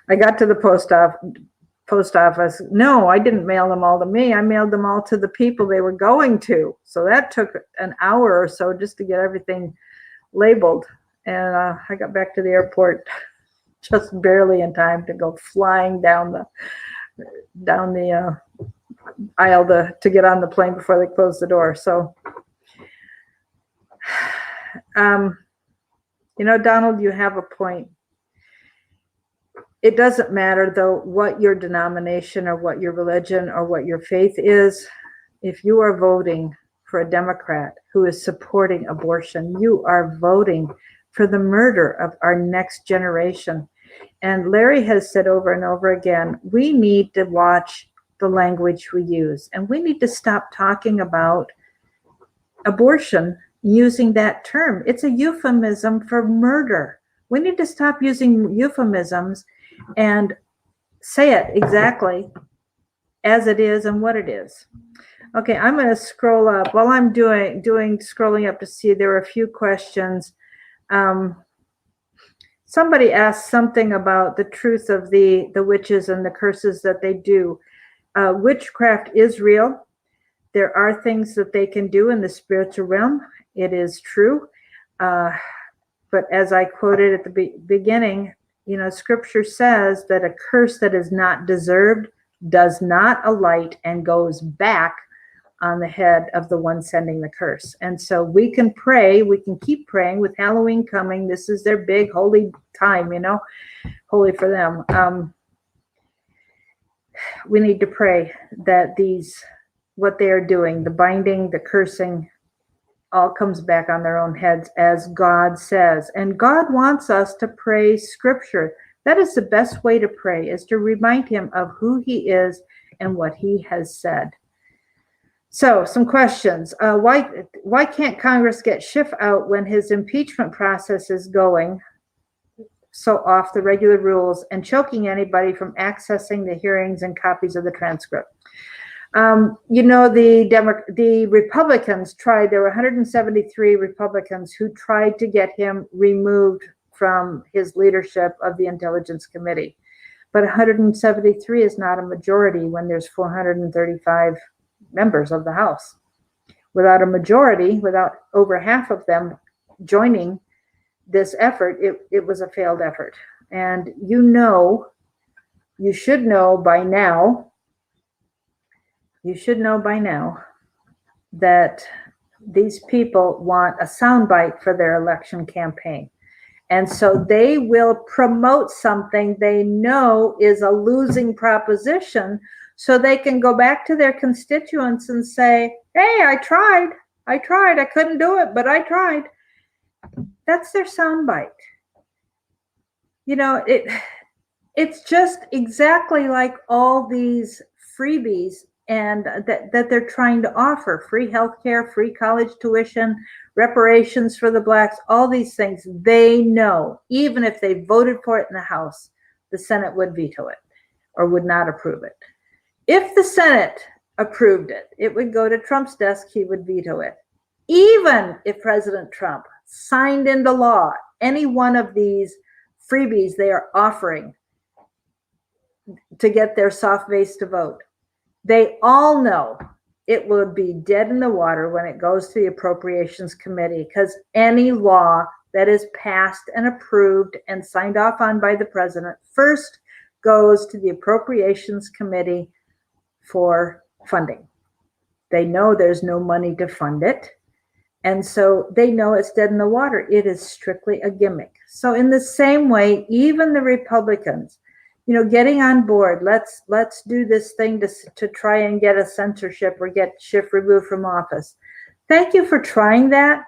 I got to the post office. No, I didn't mail them all to me. I mailed them all to the people they were going to. So that took an hour or so just to get everything labeled. And I got back to the airport just barely in time to go flying down the aisle to get on the plane before they closed the door. So, Donald, you have a point. It doesn't matter, though, what your denomination or what your religion or what your faith is. If you are voting for a Democrat who is supporting abortion, you are voting for the murder of our next generation. And Larry has said over and over again, we need to watch the language we use, and we need to stop talking about abortion using that term. It's a euphemism for murder. We need to stop using euphemisms and say it exactly as it is and what it is. Okay, I'm going to scroll up. While I'm scrolling up to see, there were a few questions. Somebody asked something about the truth of the witches and the curses that they do. Witchcraft is real. There are things that they can do in the spiritual realm. It is true. But as I quoted at the beginning, Scripture says that a curse that is not deserved does not alight and goes back on the head of the one sending the curse. And so we can pray, we can keep praying with Halloween coming. This is their big holy time, holy for them. We need to pray that what they are doing, the binding, the cursing, all comes back on their own heads, as God says. And God wants us to pray Scripture. That is the best way to pray, is to remind him of who he is and what he has said. So, some questions. Why can't Congress get Schiff out when his impeachment process is going so off the regular rules and choking anybody from accessing the hearings and copies of the transcript? The Republicans tried. There were 173 Republicans who tried to get him removed from his leadership of the Intelligence Committee. But 173 is not a majority when there's 435 members of the House. Without a majority, without over half of them joining this effort, it was a failed effort. And you should know by now that these people want a soundbite for their election campaign. And so they will promote something they know is a losing proposition so they can go back to their constituents and say, hey, I tried, I couldn't do it, but I tried. That's their soundbite. It's just exactly like all these freebies and that they're trying to offer: free healthcare, free college tuition, reparations for the blacks, all these things, they know, even if they voted for it in the House, the Senate would veto it or would not approve it. If the Senate approved it, it would go to Trump's desk, he would veto it. Even if President Trump signed into law any one of these freebies they are offering to get their soft base to vote, they all know it would be dead in the water when it goes to the Appropriations Committee, because any law that is passed and approved and signed off on by the president first goes to the Appropriations Committee for funding. They know there's no money to fund it. And so they know it's dead in the water. It is strictly a gimmick. So in the same way, even the Republicans, getting on board, let's do this thing to try and get a censorship or get Schiff removed from office. Thank you for trying that.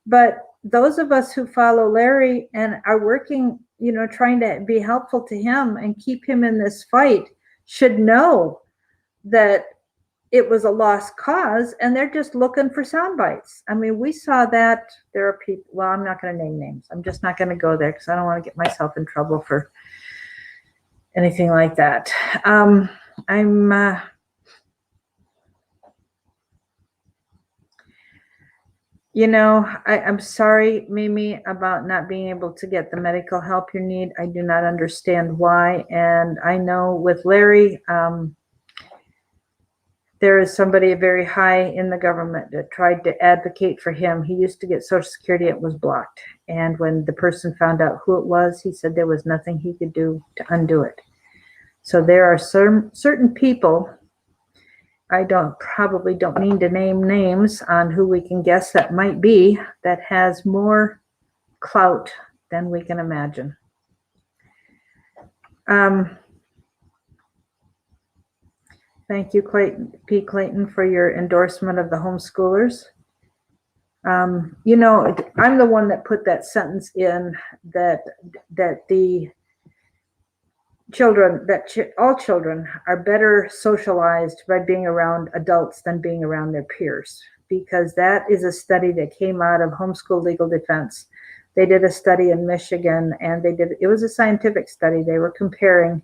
But those of us who follow Larry and are working, trying to be helpful to him and keep him in this fight should know that it was a lost cause and they're just looking for sound bites. I mean, we saw that there are people, well, I'm not going to name names. I'm just not going to go there because I don't want to get myself in trouble for anything like that. I'm sorry, Mimi, about not being able to get the medical help you need. I do not understand why. And I know with Larry, there is somebody very high in the government that tried to advocate for him. He used to get Social Security, it was blocked. And when the person found out who it was, he said there was nothing he could do to undo it. So there are certain people, I probably don't mean to name names on who we can guess that might be, that has more clout than we can imagine. Thank you, P. Clayton, for your endorsement of the homeschoolers. I'm the one that put that sentence in that the children, all children are better socialized by being around adults than being around their peers, because that is a study that came out of Homeschool Legal Defense. They did a study in Michigan, and it was a scientific study. They were comparing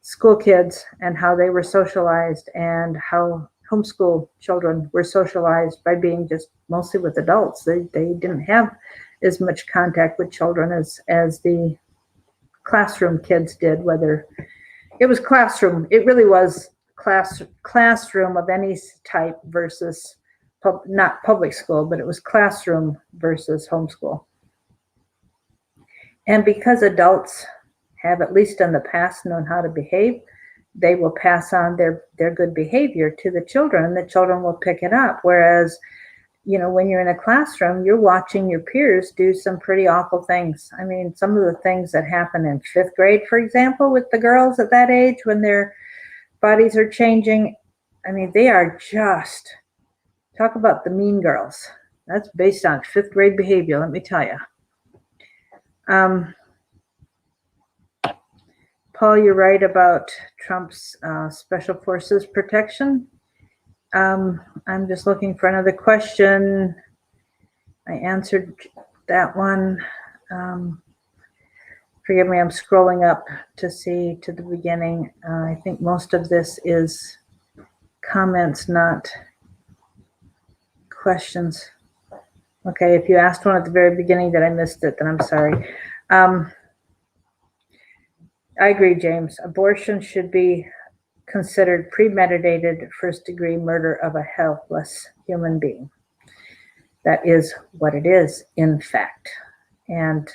school kids and how they were socialized and how homeschool children were socialized by being just mostly with adults. They didn't have as much contact with children as the classroom kids did, whether it was classroom, it really was classroom of any type versus not public school, but it was classroom versus homeschool. And because adults have, at least in the past, known how to behave, they will pass on their good behavior to the children, and the children will pick it up. Whereas, when you're in a classroom, you're watching your peers do some pretty awful things. I mean, some of the things that happen in 5th grade, for example, with the girls at that age when their bodies are changing, I mean, they are just, talk about the mean girls. That's based on 5th grade behavior, let me tell you. Paul, you're right about Trump's special forces protection. I'm just looking for another question. I answered that one. Forgive me, I'm scrolling up to see to the beginning. I think most of this is comments, not questions. Okay, if you asked one at the very beginning that I missed it, then I'm sorry. I agree, James. Abortion should be considered premeditated first-degree murder of a helpless human being. That is what it is, in fact. And,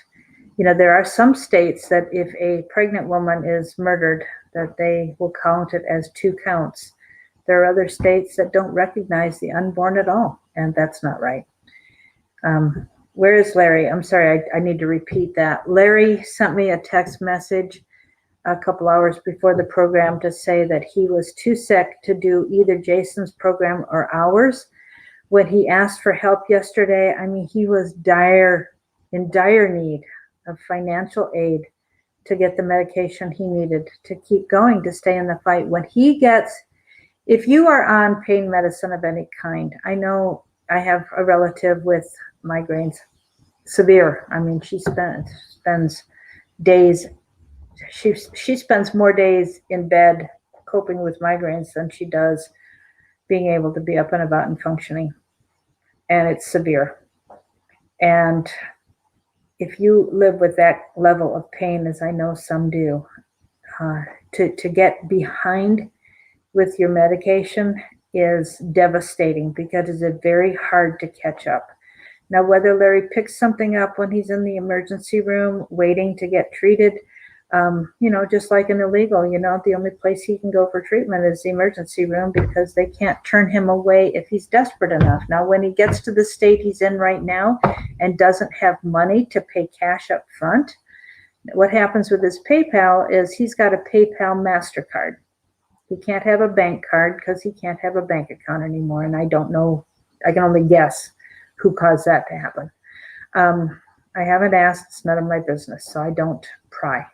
there are some states that if a pregnant woman is murdered, that they will count it as 2 counts. There are other states that don't recognize the unborn at all, and that's not right. Where is Larry? I'm sorry, I need to repeat that. Larry sent me a text message a couple hours before the program to say that he was too sick to do either Jason's program or ours. When he asked for help yesterday, I mean, he was in dire need of financial aid to get the medication he needed to keep going, to stay in the fight. If you are on pain medicine of any kind, I know I have a relative with migraines, severe. I mean, she spends days. She spends more days in bed coping with migraines than she does being able to be up and about and functioning. And it's severe. And if you live with that level of pain, as I know some do, to get behind with your medication is devastating because it's very hard to catch up. Now, whether Larry picks something up when he's in the emergency room waiting to get treated, just like an illegal, the only place he can go for treatment is the emergency room because they can't turn him away if he's desperate enough. Now, when he gets to the state he's in right now and doesn't have money to pay cash up front, what happens with his PayPal is he's got a PayPal MasterCard. He can't have a bank card because he can't have a bank account anymore. And I don't know, I can only guess who caused that to happen. I haven't asked, it's none of my business, so I don't pry.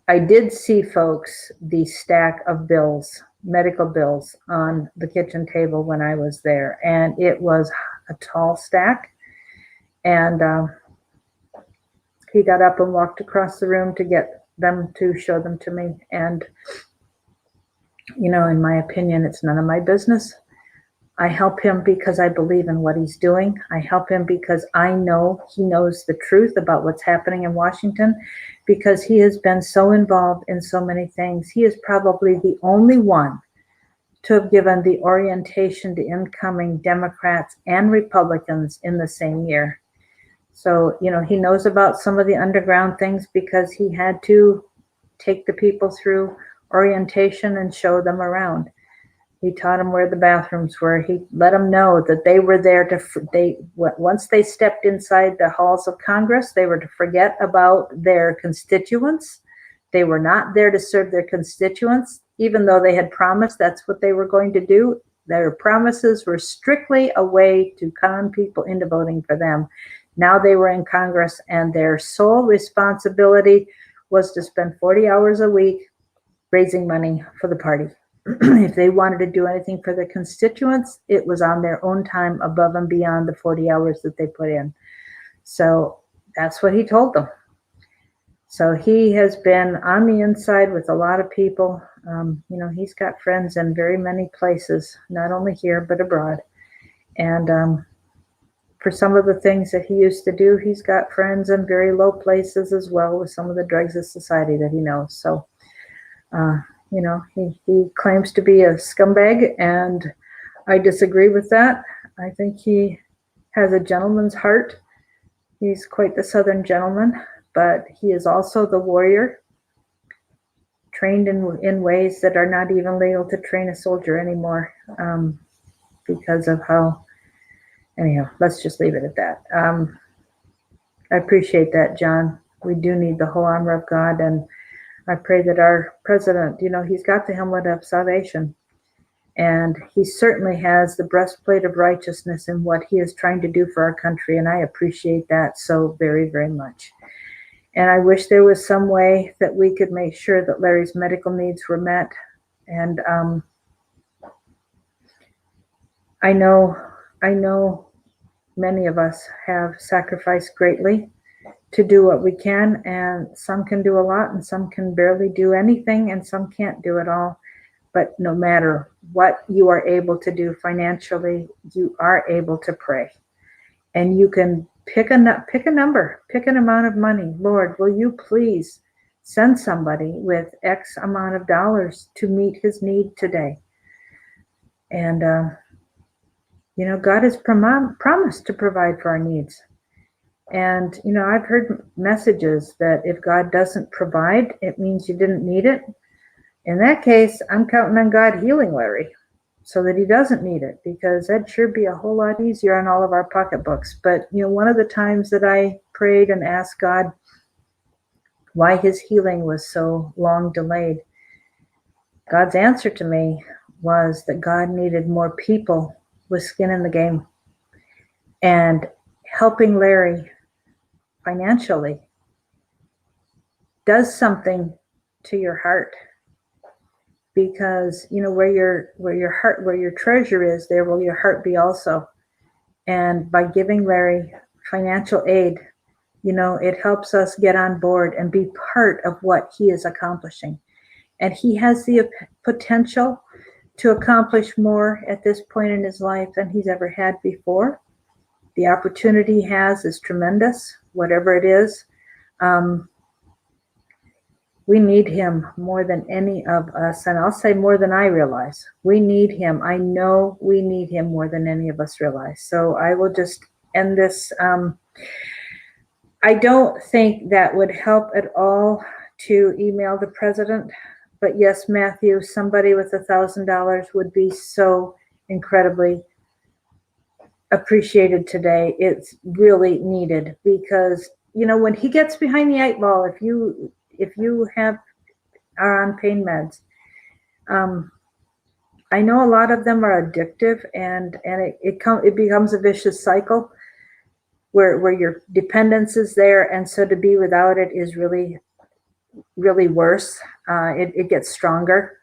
I did see, folks, the stack of bills, medical bills, on the kitchen table when I was there, and it was a tall stack. And he got up and walked across the room to get them to show them to me. And, in my opinion, it's none of my business. I help him because I believe in what he's doing. I help him because I know he knows the truth about what's happening in Washington, because he has been so involved in so many things. He is probably the only one to have given the orientation to incoming Democrats and Republicans in the same year. So, he knows about some of the underground things because he had to take the people through orientation and show them around. He taught them where the bathrooms were. He let them know that they were there once they stepped inside the halls of Congress, they were to forget about their constituents. They were not there to serve their constituents, even though they had promised that's what they were going to do. Their promises were strictly a way to con people into voting for them. Now they were in Congress, and their sole responsibility was to spend 40 hours a week raising money for the party. If they wanted to do anything for their constituents, it was on their own time above and beyond the 40 hours that they put in. So that's what he told them. So he has been on the inside with a lot of people. He's got friends in very many places, not only here, but abroad. And for some of the things that he used to do, he's got friends in very low places as well with some of the dregs of society that he knows. So, he claims to be a scumbag, and I disagree with that. I think he has a gentleman's heart. He's quite the Southern gentleman, but he is also the warrior, trained in ways that are not even legal to train a soldier anymore, because of how, anyhow, let's just leave it at that. I appreciate that, John. We do need the whole armor of God, and I pray that our president, he's got the helmet of salvation, and he certainly has the breastplate of righteousness in what he is trying to do for our country, and I appreciate that so very, very much. And I wish there was some way that we could make sure that Larry's medical needs were met. And I know many of us have sacrificed greatly to do what we can, and some can do a lot, and some can barely do anything, and some can't do it all. But no matter what you are able to do financially, you are able to pray. And you can pick a number, pick an amount of money. Lord, will you please send somebody with X amount of dollars to meet his need today? And, God has promised to provide for our needs. And, I've heard messages that if God doesn't provide, it means you didn't need it. In that case, I'm counting on God healing Larry so that he doesn't need it, because that'd sure be a whole lot easier on all of our pocketbooks. But, one of the times that I prayed and asked God why his healing was so long delayed, God's answer to me was that God needed more people with skin in the game. And helping Larry financially does something to your heart, because where your treasure is, there will your heart be also. And by giving Larry financial aid, it helps us get on board and be part of what he is accomplishing. And he has the potential to accomplish more at this point in his life than he's ever had before. The opportunity he has is tremendous, whatever it is. We need him more than any of us, and I'll say more than I realize. We need him. I know we need him more than any of us realize. So I will just end this. I don't think that would help at all to email the president. But yes, Matthew, somebody with $1,000 would be so incredibly appreciated today. It's really needed because, when he gets behind the 8 ball, if you are on pain meds, I know a lot of them are addictive, and it becomes a vicious cycle where your dependence is there, and so to be without it is really, really worse. It gets stronger.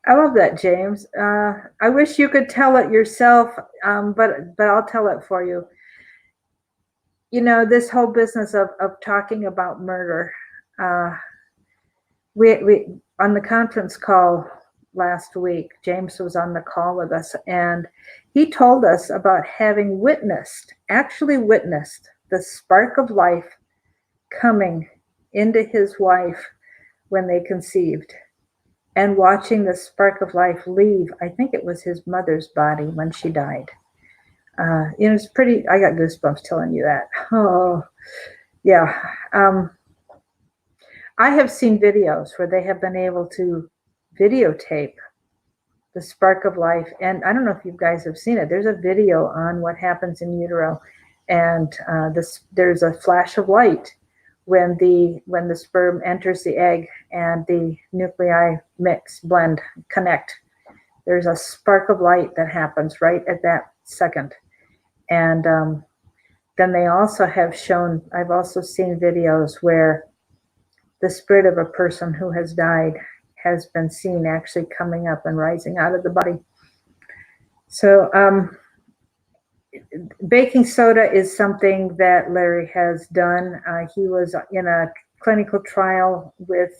I love that, James. I wish you could tell it yourself, but I'll tell it for you. This whole business of talking about murder. We on the conference call last week, James was on the call with us, and he told us about having actually witnessed the spark of life coming into his wife when they conceived, and watching the spark of life leave, I think it was his mother's body when she died. It's pretty, I got goosebumps telling you that. Oh, yeah. I have seen videos where they have been able to videotape the spark of life. And I don't know if you guys have seen it. There's a video on what happens in utero. And there's a flash of light when the sperm enters the egg and the nuclei blend, connect. There's a spark of light that happens right at that second. And then they also have shown, I've also seen videos where the spirit of a person who has died has been seen actually coming up and rising out of the body. So baking soda is something that Larry has done. He was in a clinical trial with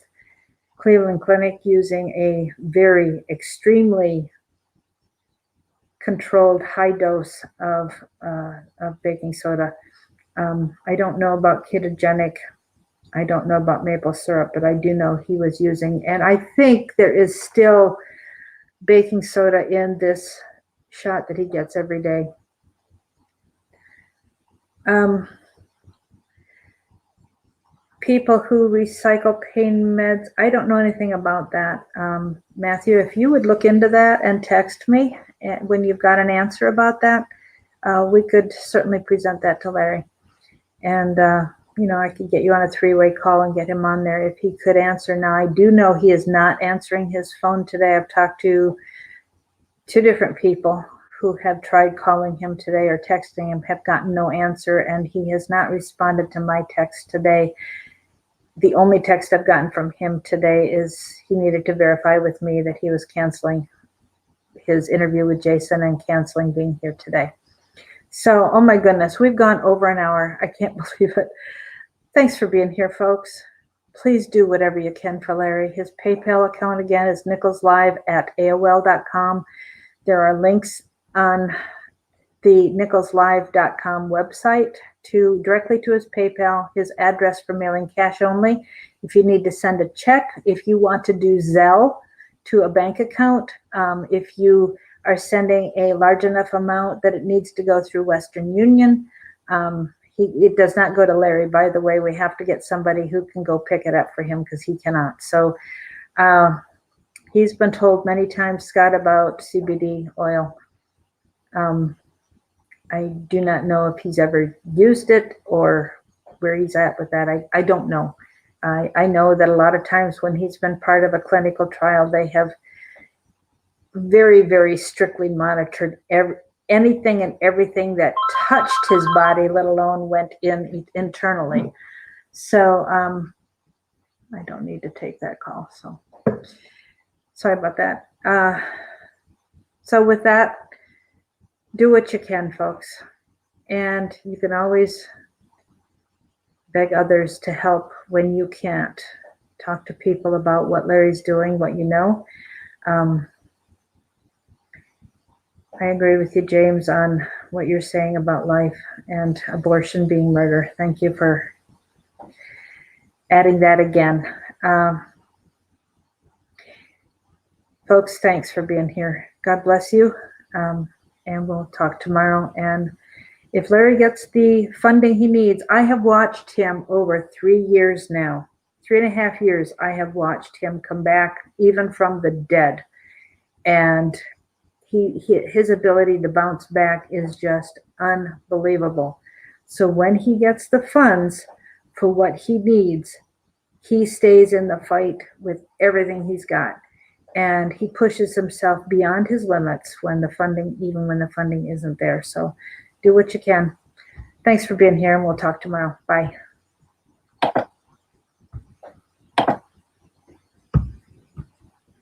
Cleveland Clinic using a very extremely controlled high dose of baking soda. I don't know about ketogenic. I don't know about maple syrup, but I do know he was using, and I think there is still baking soda in this shot that he gets every day. People who recycle pain meds, I don't know anything about that. Matthew, if you would look into that and text me when you've got an answer about that, we could certainly present that to Larry. And I could get you on a 3-way call and get him on there if he could answer. Now, I do know he is not answering his phone today. I've talked to 2 different people who have tried calling him today or texting him, have gotten no answer, and he has not responded to my text today. The only text I've gotten from him today is he needed to verify with me that he was canceling his interview with Jason and canceling being here today. So, oh my goodness, we've gone over an hour. I can't believe it. Thanks for being here, folks. Please do whatever you can for Larry. His PayPal account, again, is nicholslive@aol.com. There are links on the nicholslive.com website directly to his PayPal, his address for mailing cash only. If you need to send a check, if you want to do Zelle to a bank account, if you are sending a large enough amount that it needs to go through Western Union, it does not go to Larry, by the way. We have to get somebody who can go pick it up for him because he cannot. So he's been told many times, Scott, about CBD oil. I do not know if he's ever used it or where he's at with that. I don't know. I know that a lot of times when he's been part of a clinical trial, they have very, very strictly monitored anything and everything that touched his body, let alone went in internally. So I don't need to take that call. So sorry about that. So with that, do what you can, folks. And you can always beg others to help when you can't. Talk to people about what Larry's doing, what you know. I agree with you, James, on what you're saying about life and abortion being murder. Thank you for adding that again. Folks, thanks for being here. God bless you. And we'll talk tomorrow. And if Larry gets the funding he needs, I have watched him over 3 years now. 3.5 years, I have watched him come back even from the dead. And his ability to bounce back is just unbelievable. So when he gets the funds for what he needs, he stays in the fight with everything he's got. And he pushes himself beyond his limits even when the funding isn't there. So do what you can. Thanks for being here, and we'll talk tomorrow. Bye.